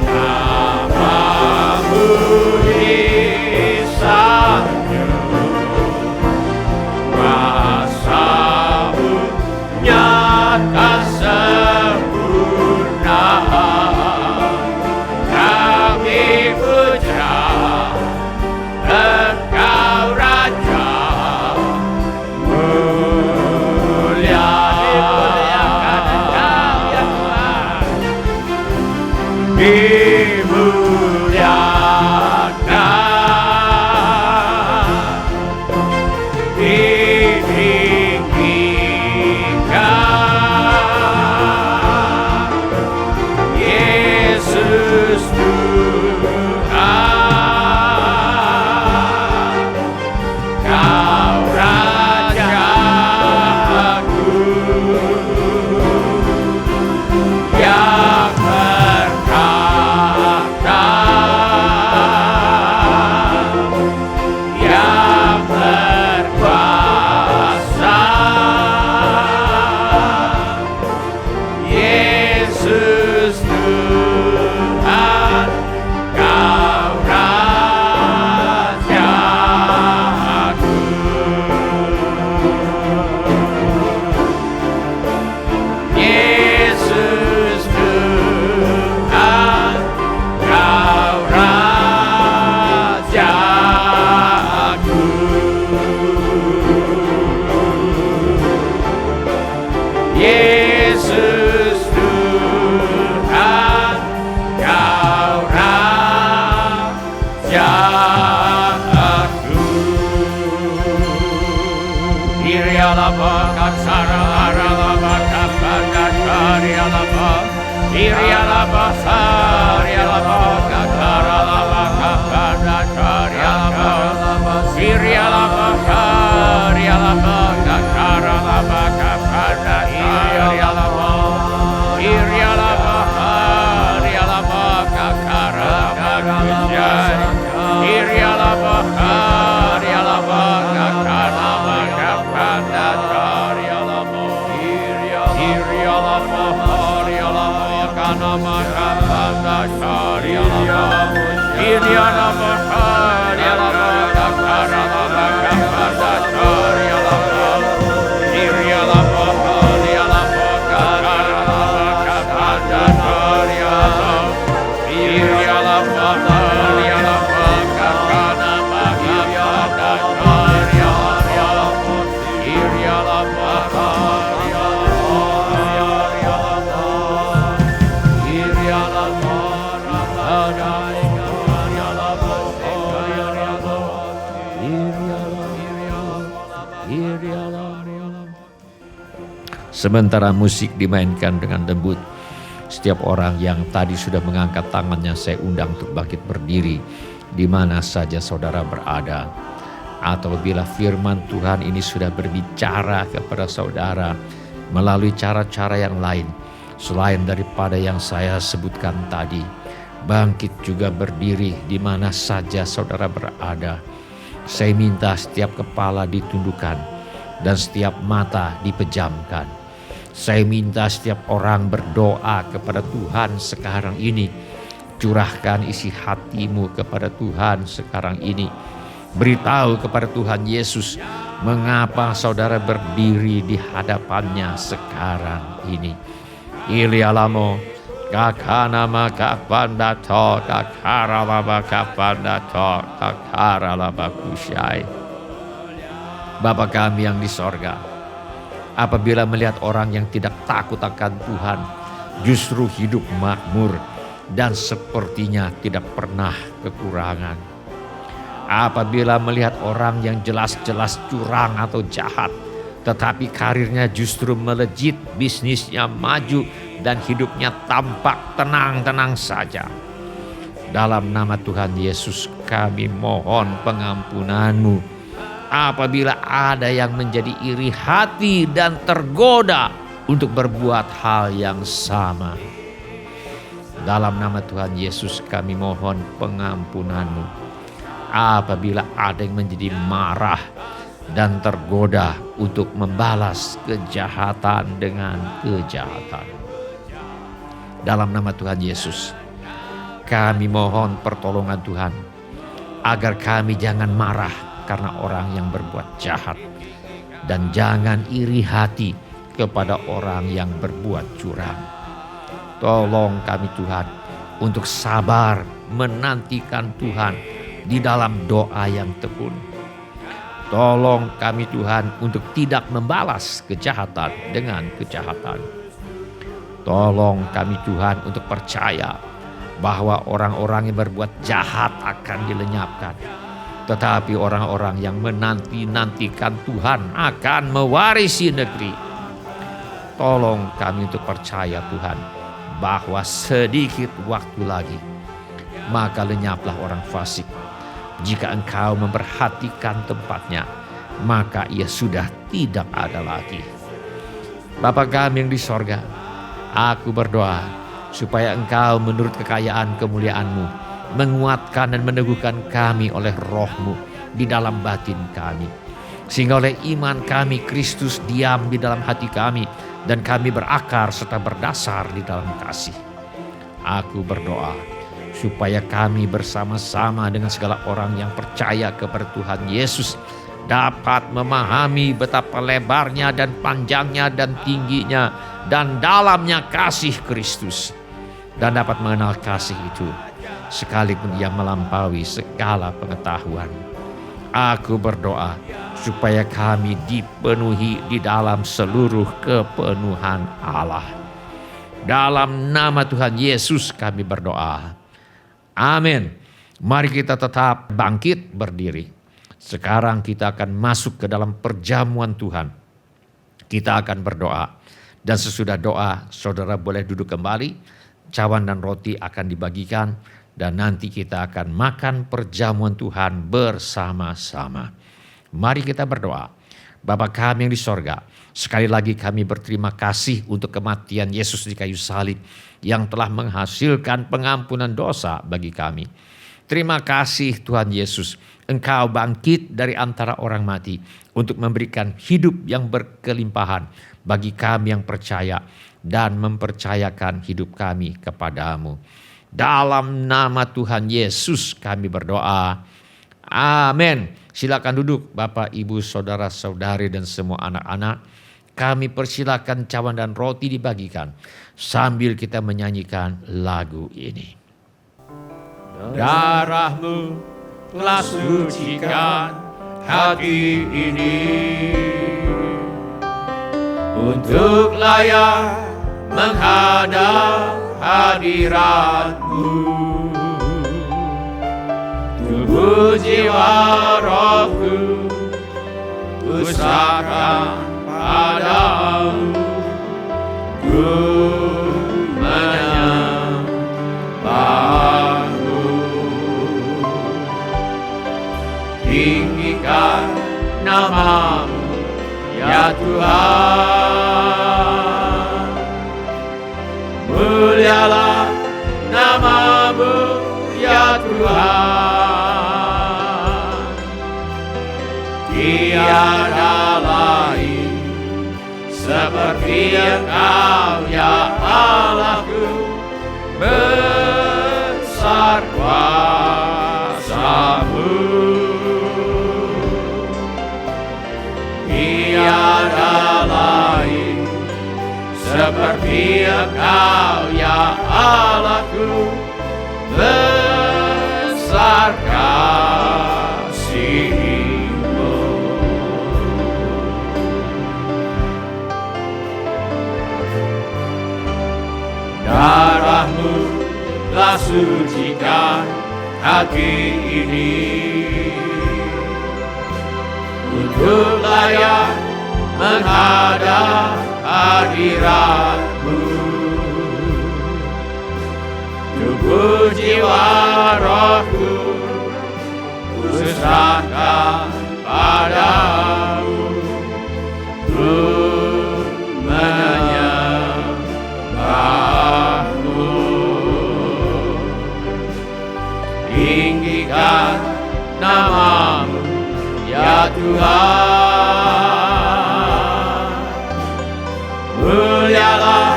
Nama-Mu disanjung, kuasa-Mu nyata sempurna. Kami puja Engkau Raja mulia. Dimuliakan Engkau ya Tuhan, dimuliakan, ditinggikan. Yesus Tuhan, Kau Raja aku yang berkata, yang berkuasa. Yesus Tuhan, Kau Raja aku. Yesus Tuhan, Kau Raja aku. Yesus Tuhan, Kau Raja aku. Irialaba kaksara aralaba kapanda karialaba. Irialaba sarialaba kakaralaba kapanda karialaba. Irialaba karialaba kakaralaba kapanda karialaba. Irialaba karialaba kakaralaba kujai. Irialaba karialaba kakaralaba kapanda karialaba. Irialaba karialaba kanama kapanda karialaba. Irialaba karialaba kakaralaba kapanda karialaba. Irialaba karialaba kakaralaba kapanda karialaba. Irialaba karialaba kakanama kapanda karialaba. Irialaba Sementara musik dimainkan dengan lembut, setiap orang yang tadi sudah mengangkat tangannya saya undang untuk bangkit berdiri di mana saja saudara berada. Atau bila firman Tuhan ini sudah berbicara kepada saudara melalui cara-cara yang lain selain daripada yang saya sebutkan tadi, bangkit juga berdiri di mana saja saudara berada. Saya minta setiap kepala ditundukkan dan setiap mata dipejamkan. Saya minta setiap orang berdoa kepada Tuhan sekarang ini. Curahkan isi hatimu kepada Tuhan sekarang ini. Beritahu kepada Tuhan Yesus mengapa saudara berdiri di hadapannya sekarang ini. Ilialamo kakanama kapandato kakaralaba kapandato kakaralaba kusyai. Bapa kami yang di sorga, apabila melihat orang yang tidak takut akan Tuhan justru hidup makmur dan sepertinya tidak pernah kekurangan. Apabila melihat orang yang jelas-jelas curang atau jahat, tetapi karirnya justru melejit, bisnisnya maju, dan hidupnya tampak tenang-tenang saja. Dalam nama Tuhan Yesus kami mohon pengampunan-Mu. Apabila ada yang menjadi iri hati dan tergoda untuk berbuat hal yang sama. Dalam nama Tuhan Yesus kami mohon pengampunan-Mu. Apabila ada yang menjadi marah dan tergoda untuk membalas kejahatan dengan kejahatan. Dalam nama Tuhan Yesus kami mohon pertolongan Tuhan, agar kami jangan marah karena orang yang berbuat jahat, dan jangan iri hati kepada orang yang berbuat curang. Tolong kami Tuhan untuk sabar menantikan Tuhan di dalam doa yang tekun. Tolong kami Tuhan untuk tidak membalas kejahatan dengan kejahatan. Tolong kami Tuhan untuk percaya bahwa orang-orang yang berbuat jahat akan dilenyapkan, tetapi orang-orang yang menanti-nantikan Tuhan akan mewarisi negeri. Tolong kami untuk percaya Tuhan bahwa sedikit waktu lagi maka lenyaplah orang fasik. Jika Engkau memperhatikan tempatnya, maka ia sudah tidak ada lagi. Bapa kami yang di sorga, aku berdoa supaya Engkau menurut kekayaan kemuliaan-Mu menguatkan dan meneguhkan kami oleh Roh-Mu di dalam batin kami, sehingga oleh iman kami Kristus diam di dalam hati kami dan kami berakar serta berdasar di dalam kasih. Aku berdoa supaya kami bersama-sama dengan segala orang yang percaya kepada Tuhan Yesus dapat memahami betapa lebarnya dan panjangnya dan tingginya dan dalamnya kasih Kristus, dan dapat mengenal kasih itu sekalipun ia melampaui segala pengetahuan. Aku berdoa supaya kami dipenuhi di dalam seluruh kepenuhan Allah. Dalam nama Tuhan Yesus kami berdoa. Amin. Mari kita tetap bangkit berdiri. Sekarang kita akan masuk ke dalam perjamuan Tuhan. Kita akan berdoa. Dan sesudah doa, saudara boleh duduk kembali. Cawan dan roti akan dibagikan. Dan nanti kita akan makan perjamuan Tuhan bersama-sama. Mari kita berdoa. Bapa kami yang di sorga, sekali lagi kami berterima kasih untuk kematian Yesus di kayu salib yang telah menghasilkan pengampunan dosa bagi kami. Terima kasih Tuhan Yesus, Engkau bangkit dari antara orang mati untuk memberikan hidup yang berkelimpahan bagi kami yang percaya dan mempercayakan hidup kami kepadamu. Dalam nama Tuhan Yesus kami berdoa. Amin. Silakan duduk Bapak, Ibu, Saudara-saudari dan semua anak-anak. Kami persilakan cawan dan roti dibagikan sambil kita menyanyikan lagu ini. Darah-Mu telah sucikan hati ini untuk layak menghadap hadirat-Mu. Tubuh jiwa rohku kusahkan padamu, ku menyembah-Mu. Tinggikan nama-Mu ya Tuhan, mulialah nama-Mu ya Tuhan. Tiada lain seperti Engkau ya Allahku, besar kuasa-Mu. Tiada lain seperti Engkau ya Allahku, besar kasih-Mu. Darah-Mu telah sucikan hati ini Sungguh layak menghadap hadirat-Mu. Tubuh jiwa rohku ku serahkan padamu. Ku menyembah-Mu. Tinggikan nama-Mu ya Tuhan. Mulialah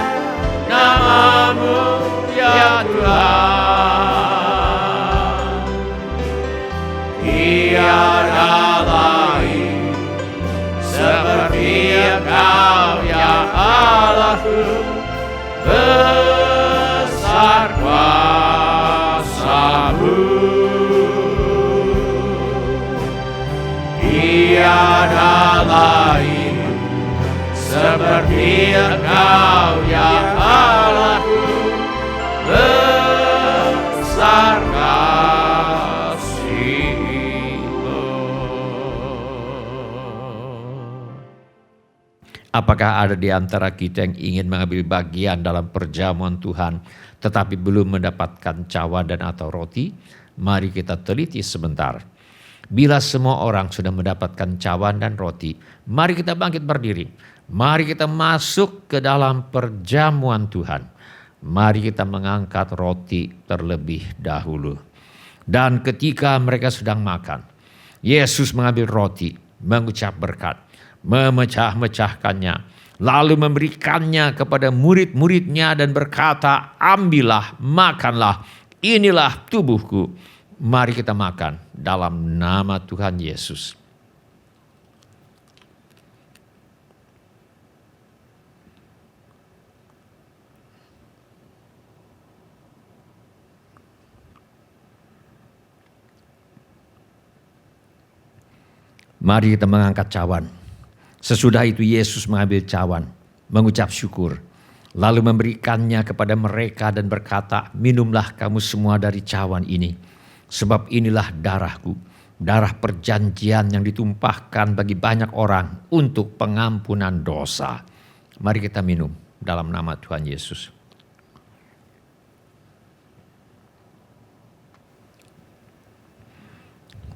nama-Mu ya Tuhan. Tiada lain seperti Engkau ya Allahku. Besar kuasa-Mu. Tiada lain seperti Engkau ya Allahku. Besar kasih-Mu. Apakah ada di antara kita yang ingin mengambil bagian dalam perjamuan Tuhan tetapi belum mendapatkan cawan dan atau roti? Mari kita teliti sebentar. Bila semua orang sudah mendapatkan cawan dan roti, mari kita bangkit berdiri. Mari kita masuk ke dalam perjamuan Tuhan. Mari kita mengangkat roti terlebih dahulu. Dan ketika mereka sedang makan, Yesus mengambil roti, mengucap berkat, memecah-mecahkannya, lalu memberikannya kepada murid-muridnya dan berkata, ambillah, makanlah, inilah tubuhku. Mari kita makan dalam nama Tuhan Yesus. Mari kita mengangkat cawan. Sesudah itu Yesus mengambil cawan, mengucap syukur, lalu memberikannya kepada mereka dan berkata, minumlah kamu semua dari cawan ini, sebab inilah darahku, darah perjanjian yang ditumpahkan bagi banyak orang untuk pengampunan dosa. Mari kita minum dalam nama Tuhan Yesus.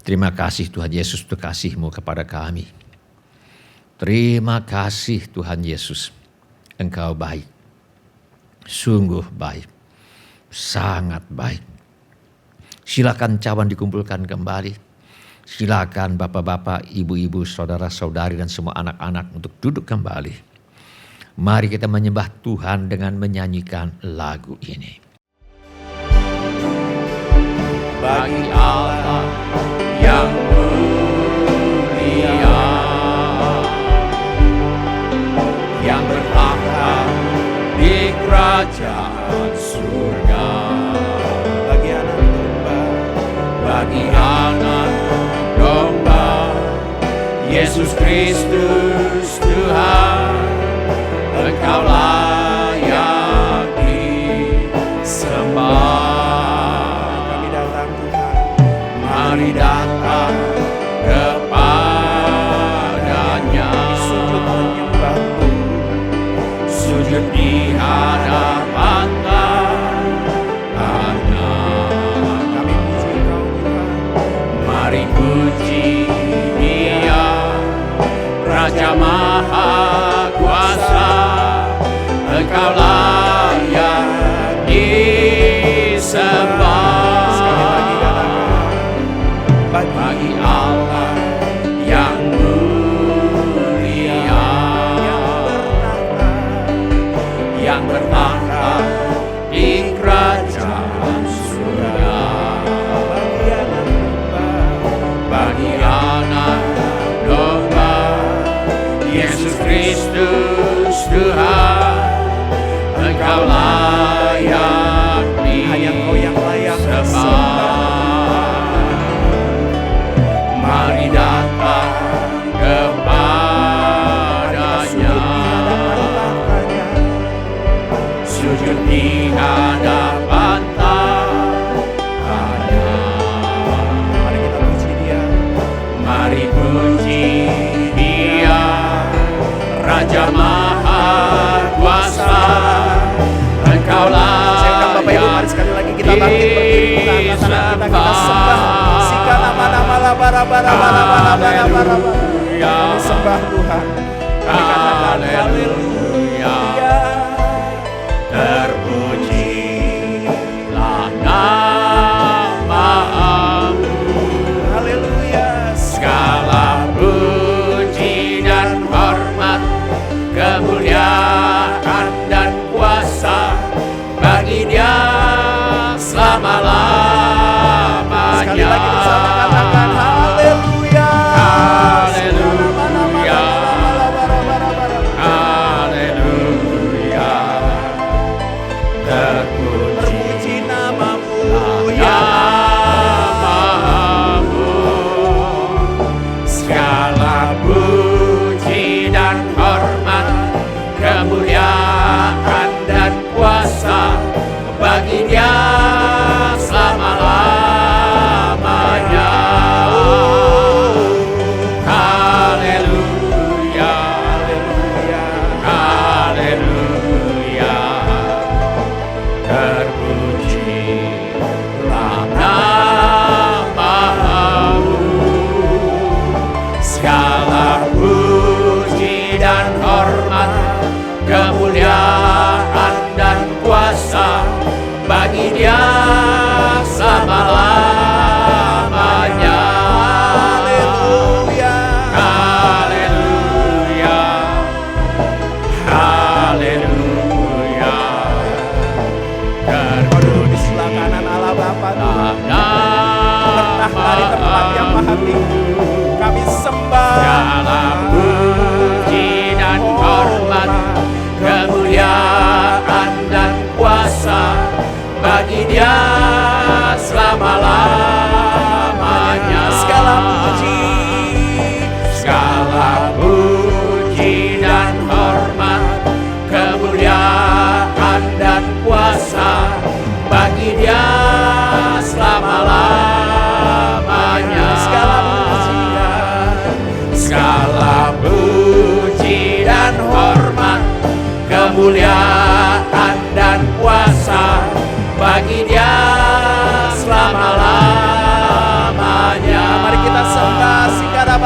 Terima kasih Tuhan Yesus untuk kasih-Mu kepada kami. Terima kasih Tuhan Yesus. Engkau baik. Sungguh baik. Sangat baik. Silakan cawan dikumpulkan kembali. Silakan bapak-bapak, ibu-ibu, saudara-saudari dan semua anak-anak untuk duduk kembali. Mari kita menyembah Tuhan dengan menyanyikan lagu ini. Bagi Allah yang mulia, yang bertahta di kerajaan surga, bagi anak domba, Yesus Kristus Tuhan, Engkau layak disembah. Mari datang kepadanya, sujud menyembah-Mu, sujud di hadapan tangannya. Kami puji Engkau Tuhan. Mari puji Dia, Raja Maha Kuasa. Engkau layak disembah. Bagi Allah yang mulia, yang bertahta di kerajaan surga, bagi anak domba, Yesus Kristus Tuhan, Engkau layak disembah. Mari datang kepadanya, sujud di hadapan tangannya. Mari kita puji Dia. Mari puji Raja Maha Kuasa, Engkaulah
Saya undang Bapak Ibu, mari sekali lagi kita bangkit berdiri, buka angkat tangan kita sembah. Sika nama-nama bara-bara-bara-bara-bara-bara. Kami sembah Tuhan. Kami katakan haleluya.
Terpujilah nama-Mu.
Haleluya.
Segala puji dan hormat, kemuliaan dan kuasa bagi Dia selama-lamanya.
Sekali lagi bersama katakan haleluya.
Haleluya. Haleluya.
Terpuji nama-Mu ya
Namamu. Segala puji dan hormat, kemuliaan dan kuasa bagi Dia selama-lamanya. Haleluya. Haleluya. Terpujilah nama-Mu. Segala puji dan hormat, kemuliaan dan kuasa bagi Dia selama-lamanya.
haleluya.
Haleluya. Haleluya.
Duduk di sebelah kanan Allah Bapa Tuhan. Bertah dari tempat yang maha tinggi. Kami sembah.
Segala puji dan hormat, kemuliaan dan kuasa bagi Dia selama-lamanya.
Segala puji.
Segala puji dan hormat, kemuliaan dan kuasa bagi Dia selama-lamanya. Segala puji dan hormat, kemuliaan dan kuasa bagi Dia selama-lamanya.
Mari kita sembah. Sikara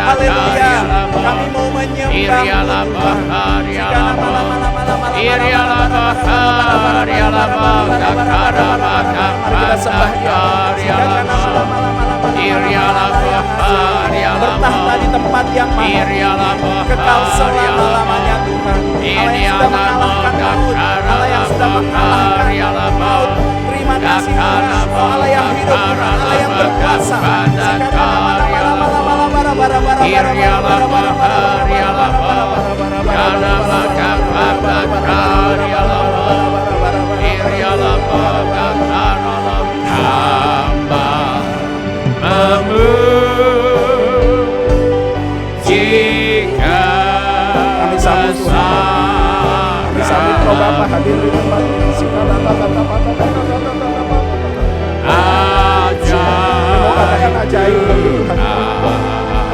haleluya. Kami mau menyembah bertahta di tempat yang maha kekal selama-lamanya Tuhan. Allah yang sudah mengalahkan maut, Allah yang sudah mengalahkan maut. Terima kasih Tuhan, Allah yang hidup, Allah yang berkuasa. Kami sambut Tuhan. Kami sambut Roh Bapa hadir di tempat ini. Mau katakan ajaib bagi Tuhan.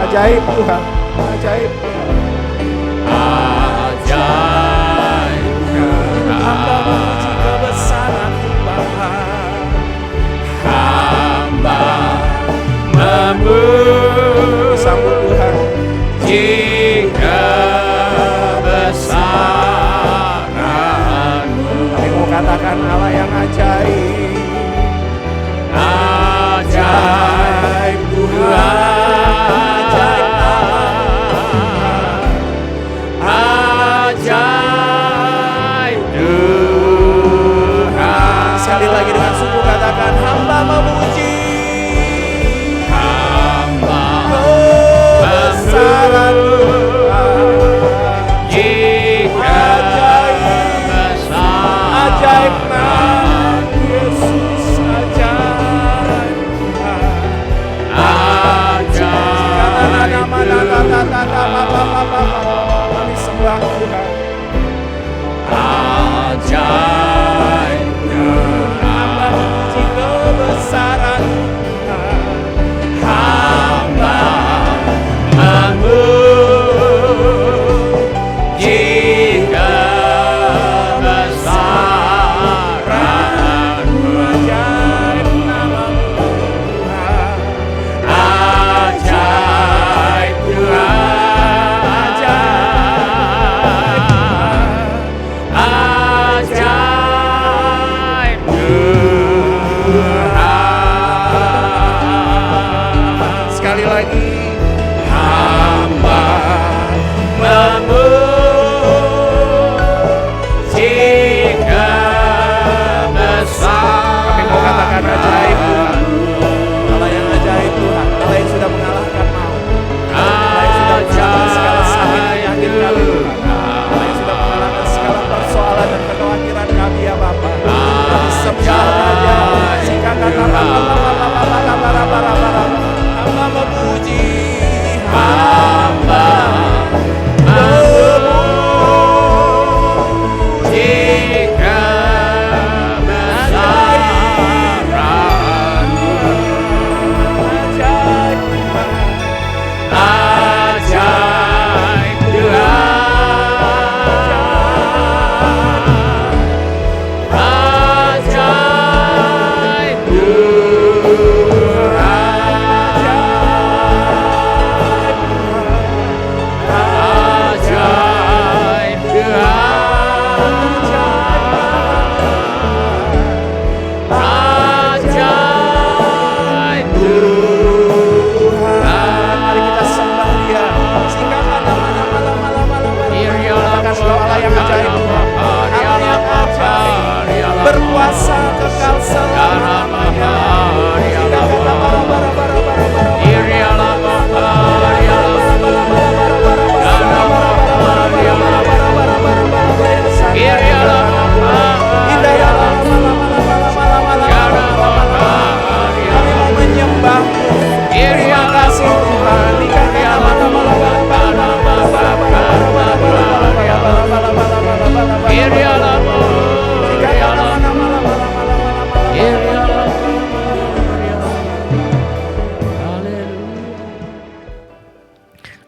Ajaib Tuhan. Ajaib Tuhan. Hamba memuji kebesaran Tuhan.
Hamba memuji
Sambut Tuhan.
kebesaran-Mu.
Kami mau katakan Allah yang ajaib.
Ajaib Tuhan,
Ajaib Allah.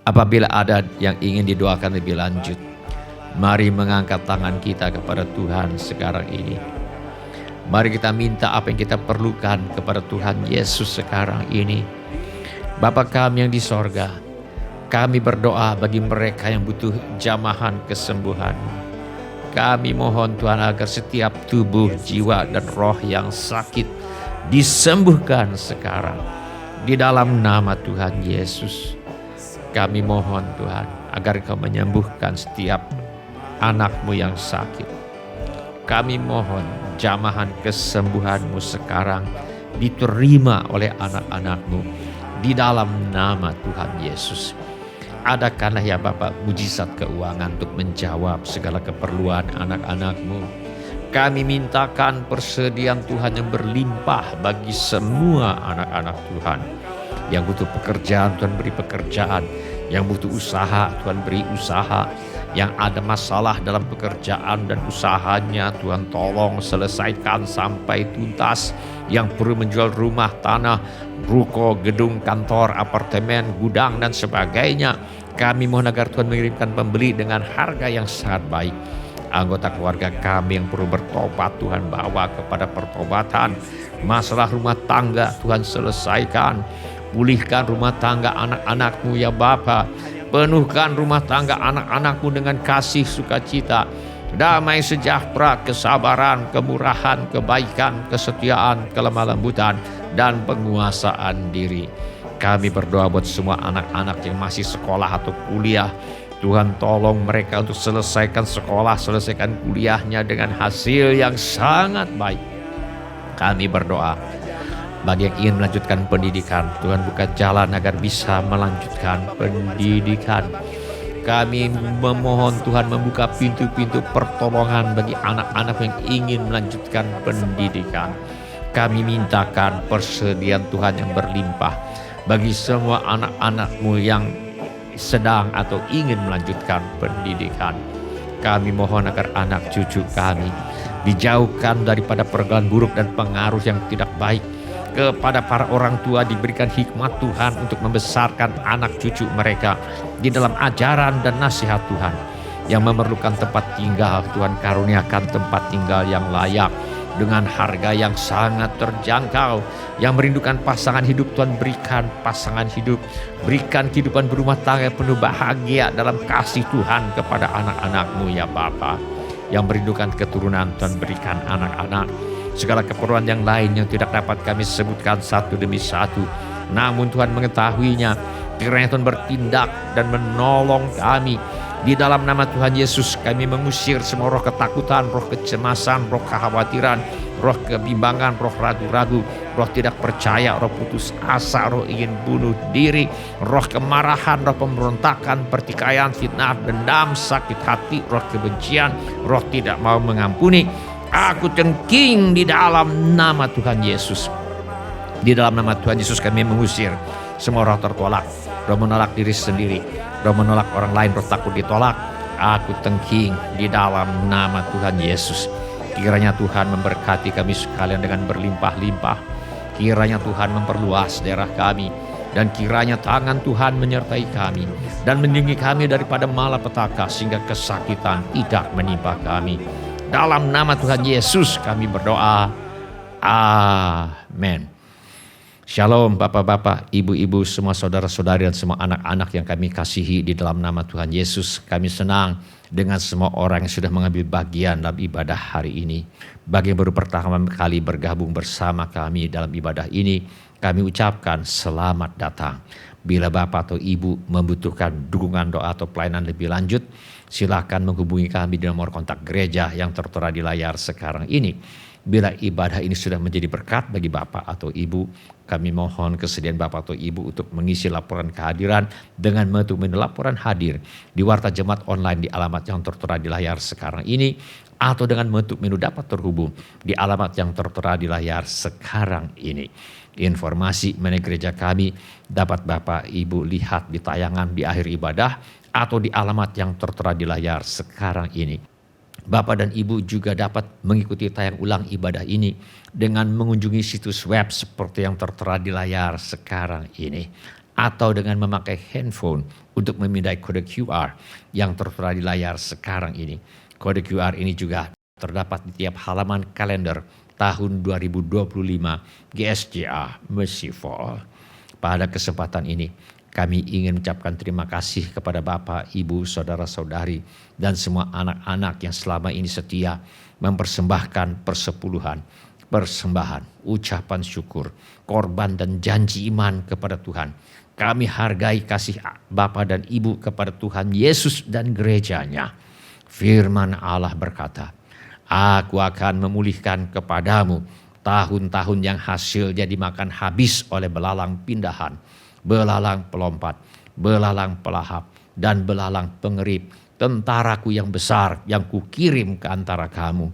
Apabila ada yang ingin didoakan lebih lanjut, mari mengangkat tangan kita kepada Tuhan sekarang ini. Mari kita minta apa yang kita perlukan kepada Tuhan Yesus sekarang ini. Bapa kami yang di sorga, kami berdoa bagi mereka yang butuh jamahan kesembuhan. Kami mohon Tuhan agar setiap tubuh, jiwa, dan roh yang sakit disembuhkan sekarang. Di dalam nama Tuhan Yesus, kami mohon Tuhan agar Kau menyembuhkan setiap anak-Mu yang sakit. Kami mohon jamahan kesembuhan-Mu sekarang diterima oleh anak-anak-Mu di dalam nama Tuhan Yesus. Adakanlah ya Bapak mujizat keuangan untuk menjawab segala keperluan anak-anak-Mu. Kami mintakan persediaan Tuhan yang berlimpah bagi semua anak-anak Tuhan. Yang butuh pekerjaan, Tuhan beri pekerjaan. Yang butuh usaha, Tuhan beri usaha. Yang ada masalah dalam pekerjaan dan usahanya, Tuhan tolong selesaikan sampai tuntas. Yang perlu menjual rumah, tanah, ruko, gedung, kantor, apartemen, gudang, dan sebagainya, kami mohon agar Tuhan mengirimkan pembeli dengan harga yang sangat baik. Anggota keluarga kami yang perlu bertobat, Tuhan bawa kepada pertobatan. Masalah rumah tangga, Tuhan selesaikan. Pulihkan rumah tangga anak-anak-Mu ya Bapa. Penuhkan rumah tangga anak-anak-Mu dengan kasih sukacita, damai sejahtera, kesabaran, kemurahan, kebaikan, kesetiaan, kelemah lembutan, dan penguasaan diri. Kami berdoa buat semua anak-anak yang masih sekolah atau kuliah. Tuhan tolong mereka untuk selesaikan sekolah, selesaikan kuliahnya dengan hasil yang sangat baik. Kami berdoa bagi yang ingin melanjutkan pendidikan, Tuhan buka jalan agar bisa melanjutkan pendidikan. Kami memohon Tuhan membuka pintu-pintu pertolongan bagi anak-anak yang ingin melanjutkan pendidikan. Kami mintakan persediaan Tuhan yang berlimpah bagi semua anak-anak-Mu yang sedang atau ingin melanjutkan pendidikan. Kami mohon agar anak cucu kami dijauhkan daripada pergaulan buruk dan pengaruh yang tidak baik. Kepada para orang tua diberikan hikmat Tuhan untuk membesarkan anak cucu mereka di dalam ajaran dan nasihat Tuhan. Yang memerlukan tempat tinggal, Tuhan karuniakan tempat tinggal yang layak dengan harga yang sangat terjangkau. Yang merindukan pasangan hidup, Tuhan berikan pasangan hidup. Berikan kehidupan berumah tangga penuh bahagia dalam kasih Tuhan kepada anak-anak-Mu ya Bapa. Yang merindukan keturunan, Tuhan berikan anak-anak. Segala keperluan yang lain yang tidak dapat kami sebutkan satu demi satu, namun Tuhan mengetahuinya. Kiranya Tuhan bertindak dan menolong kami. Di dalam nama Tuhan Yesus kami mengusir semua roh ketakutan, roh kecemasan, roh kekhawatiran, roh kebimbangan, roh ragu-ragu, roh tidak percaya, roh putus asa, roh ingin bunuh diri, roh kemarahan, roh pemberontakan, pertikaian, fitnah, dendam, sakit hati, roh kebencian, roh tidak mau mengampuni. Aku cengking di dalam nama Tuhan Yesus. Di dalam nama Tuhan Yesus kami mengusir semua roh tertolak, roh menolak diri sendiri, roh menolak orang lain, roh takut ditolak. Aku tengking di dalam nama Tuhan Yesus. Kiranya Tuhan memberkati kami sekalian dengan berlimpah-limpah. Kiranya Tuhan memperluas daerah kami. Dan kiranya tangan Tuhan menyertai kami dan melindungi kami daripada malapetaka sehingga kesakitan tidak menimpa kami. Dalam nama Tuhan Yesus kami berdoa. Amin. Shalom Bapak-bapak, Ibu-ibu, semua saudara-saudari dan semua anak-anak yang kami kasihi di dalam nama Tuhan Yesus. Kami senang dengan semua orang yang sudah mengambil bagian dalam ibadah hari ini. Bagi yang baru pertama kali bergabung bersama kami dalam ibadah ini, kami ucapkan selamat datang. Bila Bapak atau Ibu membutuhkan dukungan doa atau pelayanan lebih lanjut, silakan menghubungi kami di nomor kontak gereja yang tertera di layar sekarang ini. Bila ibadah ini sudah menjadi berkat bagi Bapak atau Ibu, kami mohon kesediaan Bapak atau Ibu untuk mengisi laporan kehadiran dengan mengetuk menu laporan hadir di Warta Jemaat Online di alamat yang tertera di layar sekarang ini, atau dengan mengetuk menu dapat terhubung di alamat yang tertera di layar sekarang ini. Informasi mengenai gereja kami dapat Bapak Ibu lihat di tayangan di akhir ibadah atau di alamat yang tertera di layar sekarang ini. Bapak dan Ibu juga dapat mengikuti tayang ulang ibadah ini dengan mengunjungi situs web seperti yang tertera di layar sekarang ini. atau dengan memakai handphone untuk memindai kode QR yang tertera di layar sekarang ini. Kode QR ini juga terdapat di tiap halaman kalender tahun 2025 GSJA Mercy for All. Pada kesempatan ini, kami ingin mengucapkan terima kasih kepada Bapak, Ibu, Saudara-saudari, dan semua anak-anak yang selama ini setia mempersembahkan persepuluhan, persembahan, ucapan syukur, korban dan janji iman kepada Tuhan. Kami hargai kasih Bapa dan Ibu kepada Tuhan Yesus dan gerejanya. Firman Allah berkata, Aku akan memulihkan kepadamu tahun-tahun yang hasilnya dimakan habis oleh belalang pindahan, belalang pelompat, belalang pelahap, dan belalang pengerip, tentaraku yang besar yang kukirim ke antara kamu.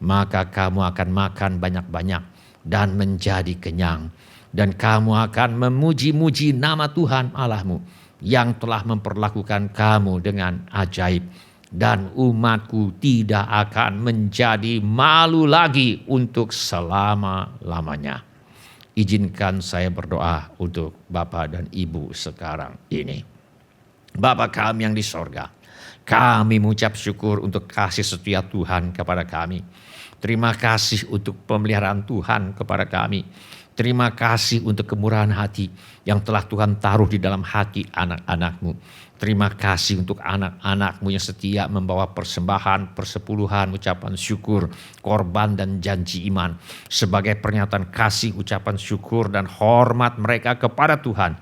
Maka kamu akan makan banyak-banyak dan menjadi kenyang. Dan kamu akan memuji-muji nama Tuhan Allahmu yang telah memperlakukan kamu dengan ajaib. Dan umatku tidak akan menjadi malu lagi untuk selama-lamanya. Izinkan saya berdoa untuk Bapak dan Ibu sekarang ini. Bapa kami yang di sorga, kami mengucap syukur untuk kasih setia Tuhan kepada kami. Terima kasih untuk pemeliharaan Tuhan kepada kami. Terima kasih untuk kemurahan hati yang telah Tuhan taruh di dalam hati anak-anak-Mu. Terima kasih untuk anak-anak-Mu yang setia membawa persembahan, persepuluhan, ucapan syukur, korban dan janji iman. Sebagai pernyataan kasih, ucapan syukur dan hormat mereka kepada Tuhan.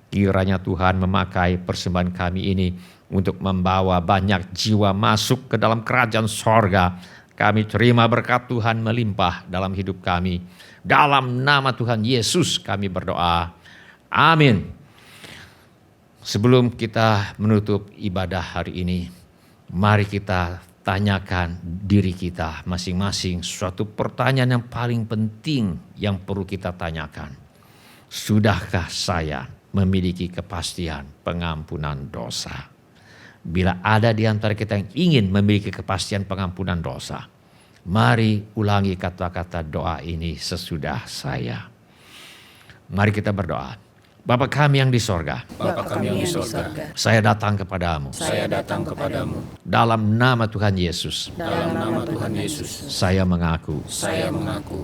Kiranya Tuhan memakai persembahan kami ini untuk membawa banyak jiwa masuk ke dalam kerajaan sorga. Kami terima berkat Tuhan melimpah dalam hidup kami. Dalam nama Tuhan Yesus kami berdoa. Amin. Sebelum kita menutup ibadah hari ini, mari kita tanyakan diri kita masing-masing suatu pertanyaan yang paling penting yang perlu kita tanyakan. Sudahkah saya memiliki kepastian pengampunan dosa? Bila ada di antara kita yang ingin memiliki kepastian pengampunan dosa, mari ulangi kata-kata doa ini sesudah saya. Mari kita berdoa. Bapa kami yang di sorga,
Bapa kami yang di surga,
saya datang kepadamu.
saya datang kepadamu.
Dalam nama Tuhan Yesus,
Dalam nama Tuhan Yesus,
saya mengaku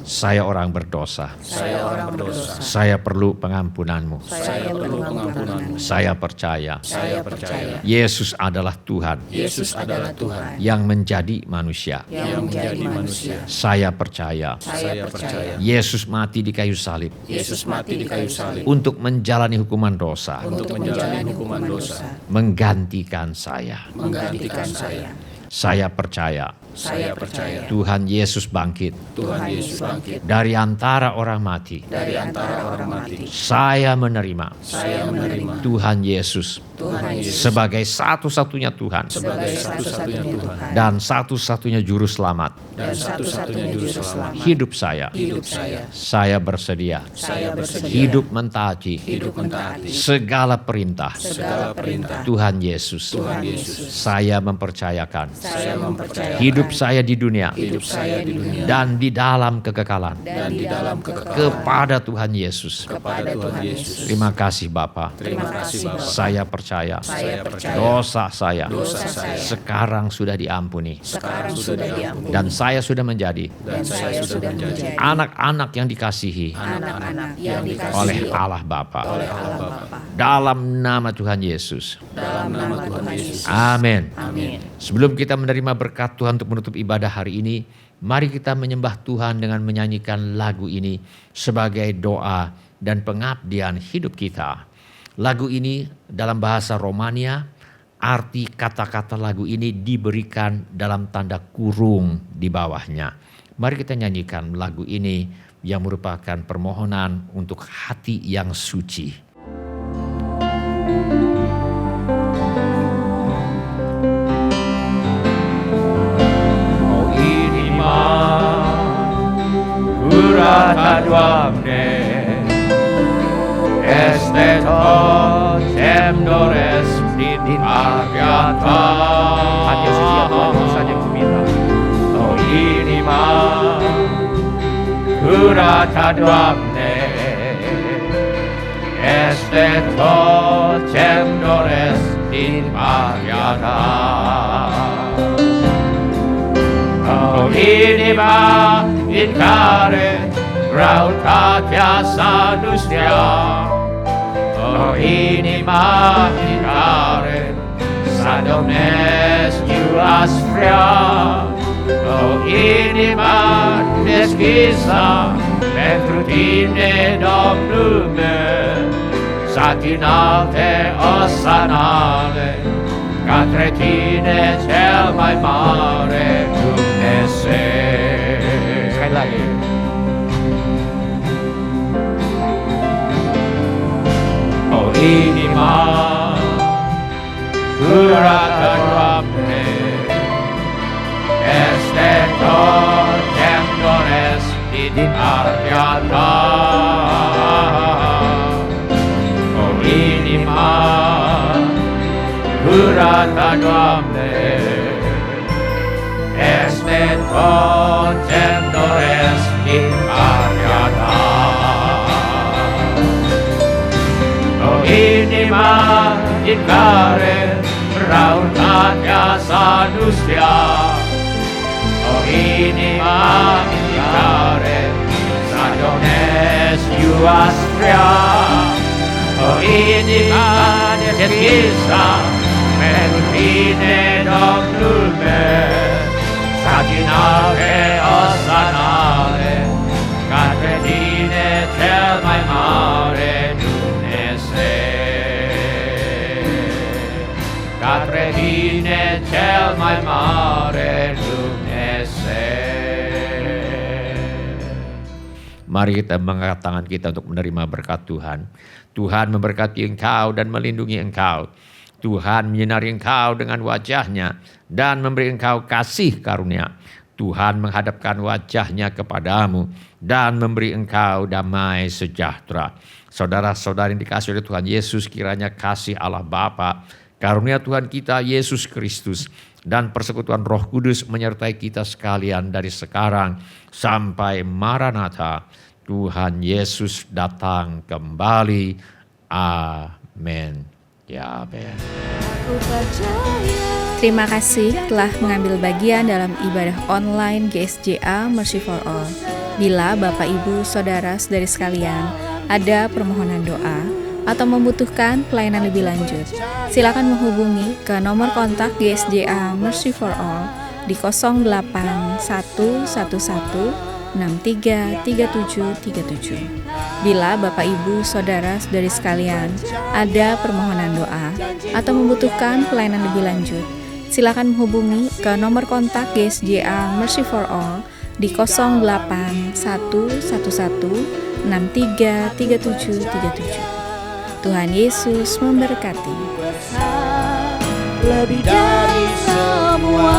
saya orang berdosa.
saya orang berdosa.
Saya perlu pengampunanmu.
Saya perlu pengampunanmu.
Saya percaya
Saya percaya
Yesus adalah Tuhan
Yesus adalah Tuhan
yang menjadi manusia.
yang menjadi manusia.
Saya percaya
Saya percaya
Yesus mati di kayu salib
Yesus mati di kayu salib
untuk menjalani hukuman dosa,
untuk menjalani hukuman dosa,
menggantikan saya.
menggantikan saya.
Saya percaya
Saya percaya
Tuhan Yesus bangkit
Tuhan Yesus bangkit
dari antara orang mati.
dari antara orang mati.
Saya menerima
Saya menerima
Tuhan Yesus
Tuhan Yesus
sebagai satu-satunya Tuhan
sebagai satu-satunya Tuhan
dan satu-satunya juru selamat
dan satu-satunya juru selamat
hidup saya.
hidup saya.
Saya bersedia
Saya bersedia
hidup mentaati
hidup mentaati
segala perintah
segala perintah
Tuhan Yesus.
Tuhan Yesus.
Saya mempercayakan
Saya mempercayai
hidup saya di dunia
hidup saya di dunia
dan di dalam kekekalan
dan di dalam kekekalan
kepada Tuhan Yesus.
kepada Tuhan Yesus.
Terima kasih Bapa.
Terima kasih Bapa.
Saya percaya
Saya percaya
dosa saya
dosa saya
sekarang sudah diampuni
sekarang sudah diampuni
dan saya sudah menjadi
dan saya sudah menjadi
anak-anak yang dikasihi
anak-anak yang dikasihi
oleh Allah Bapa.
oleh Allah Bapa.
Dalam nama Tuhan Yesus.
Dalam nama Tuhan Yesus.
Amin.
Amin.
Sebelum kita menerima berkat Tuhan untuk menutup ibadah hari ini, mari kita menyembah Tuhan dengan menyanyikan lagu ini sebagai doa dan pengabdian hidup kita. Lagu ini dalam bahasa Romania, arti kata-kata lagu ini diberikan dalam tanda kurung di bawahnya. Mari kita nyanyikan lagu ini yang merupakan permohonan untuk hati yang suci. Curata Doamne, este tot ce-mi doresc din partea Ta. Hati yang setia Tuhan itu saja yang kuminta. O inima curata Doamne, este tendores din pariada. Oh inima in care rautatia sadustia. Oh inima in care sadones juastria. Oh inima desquisa pentru tine, Domnule, satinate osanale, către tine cel mai mare Dumnezeu. Hai la el. O inima curată, Doamne, este tot ce-mi doresc din partea Ta. O inima curată, Doamne, este tot ce-mi doresc din partea Ta. O inima din care rautatea s-a dus ea. O inima din care s-a iuastrea. O inima deschisă pentru tine, Domnule, satinare osanare, către tine cel mai mare Dumnezeu. Către tine cel mai mare Dumnezeu. Mari kita mengangkat tangan kita untuk menerima berkat Tuhan. Tuhan memberkati engkau dan melindungi engkau. Tuhan menyinari engkau dengan wajahnya dan memberi engkau kasih karunia. Tuhan menghadapkan wajahnya kepadamu dan memberi engkau damai sejahtera. Saudara-saudari yang dikasihi oleh Tuhan Yesus, kiranya kasih Allah Bapa, karunia Tuhan kita Yesus Kristus, dan persekutuan Roh Kudus menyertai kita sekalian dari sekarang sampai Maranatha. Tuhan Yesus datang kembali. Amin. Ya, amin.
Terima kasih telah mengambil bagian dalam ibadah online GSJA Mercy for All. Bila Bapak Ibu Saudara saudari sekalian ada permohonan doa atau membutuhkan pelayanan lebih lanjut, silakan menghubungi ke nomor kontak GSJA Mercy for All di 08111633737. Bila Bapak Ibu Saudara saudari sekalian ada permohonan doa atau membutuhkan pelayanan lebih lanjut, silakan menghubungi ke nomor kontak GSJA Mercy for All di 08111633737. Tuhan Yesus memberkati.
Lebih dari semua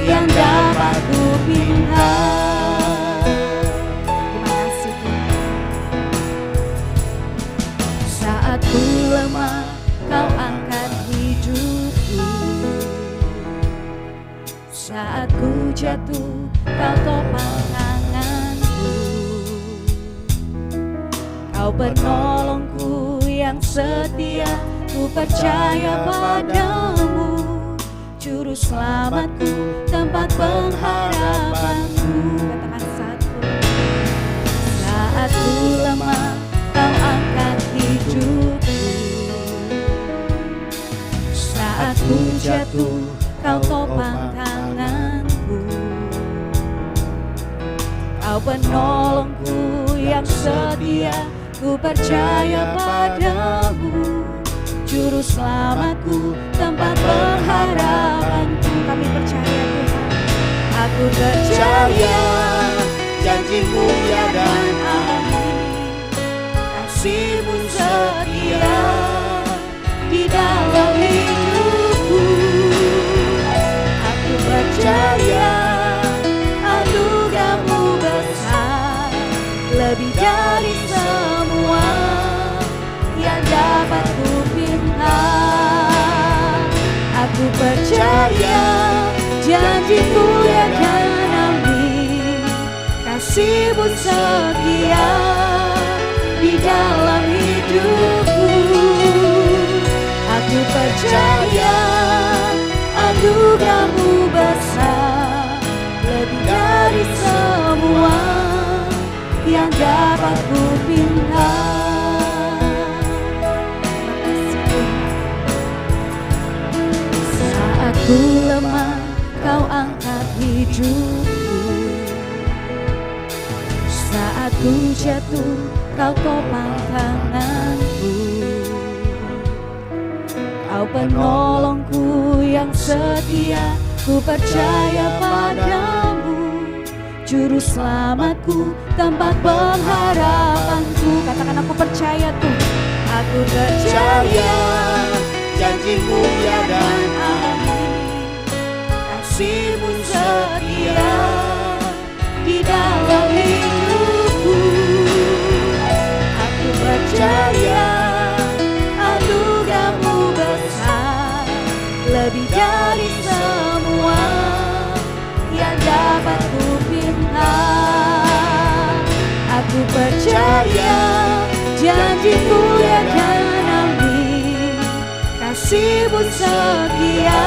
yang dapat kupinta. Terima kasih Tuhan. Saat ku lemah, Kau angkat hidupku. Saat ku jatuh, Kau topang tanganku. Kau penolongku yang setia, ku percaya padamu. Juru selamatku, tempat pengharapanku. Katakan saat ku lemah, Kau angkat hidupku. Saat ku jatuh, Kau topang tanganku. Kau penolongku yang setia, ku percaya padamu. Juru selamatku, tempat pengharapanku. Kami percaya Tuhan. Aku percaya janji-Mu ya dan amin. Kasih-Mu setia di dalam hidupku. Aku percaya anugerah-Mu besar, lebih dari semua yang dapat kupinta. Aku percaya janji-Mu ya dan amin. Kasih-Mu setia di dalam hidup. anugerahmu besar, lebih dari semua yang dapat ku pinta. Saat ku lemah, kau angkat hidupku. Saat ku jatuh, kau topang tanganku. Kau penolongku yang setia, ku percaya padamu. Juru selamatku, tempat pengharapanku. Katakan aku percaya Tuhan. Aku percaya janji-Mu ya dan amin. Kasih-Mu setia di dalam hidupku. Aku percaya anugerahmu besar, lebih dari semua yang dapat ku pinta. Aku percaya janji-Mu ya dan amin. Kasih-Mu setia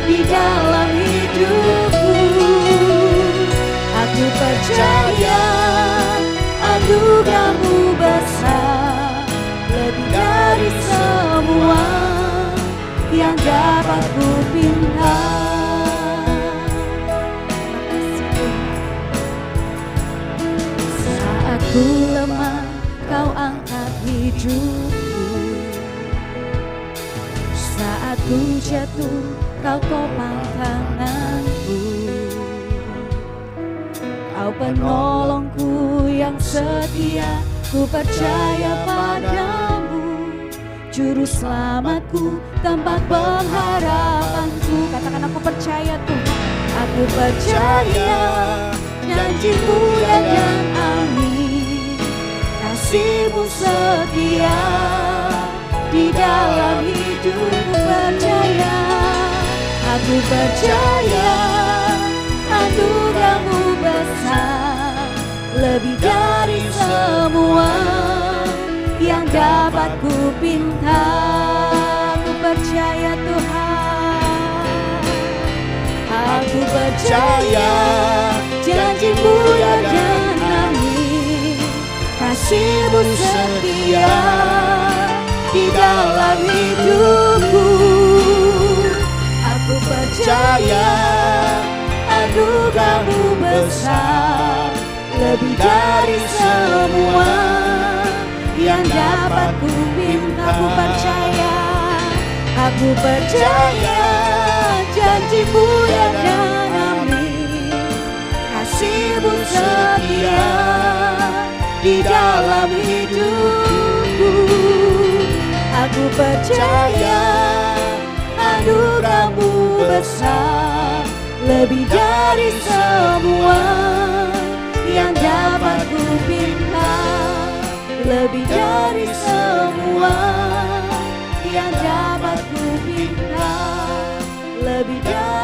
di dalam hidupku. Aku percaya anugerahmu besar, lebih dari semua yang dapat ku pinta. Saat ku lemah, kau angkat hidupku. Saat ku jatuh, kau topang tanganku. Kau penolongku yang setia, ku percaya padamu. Juru selamatku, tempat pengharapanku. Katakan aku percaya Tuhan. Aku percaya janji-Mu ya dan amin. Kasih-Mu setia di dalam hidupku. Percaya, aku percaya anugerahmu besar, lebih dari semua yang dapat ku pinta. Aku percaya Tuhan. Aku percaya janji-Mu ya dan amin. Kasih-Mu setia di dalam hidupku. Aku percaya anugerahmu besar, lebih dari semua yang dapat ku pinta. Aku percaya, aku percaya janji-Mu ya dan amin. Kasih-Mu setia di dalam hidupku. Aku percaya anugerahmu besar, lebih dari semua yang dapat ku pinta. Lebih dari semua yang dapat ku pinta. Lebih dari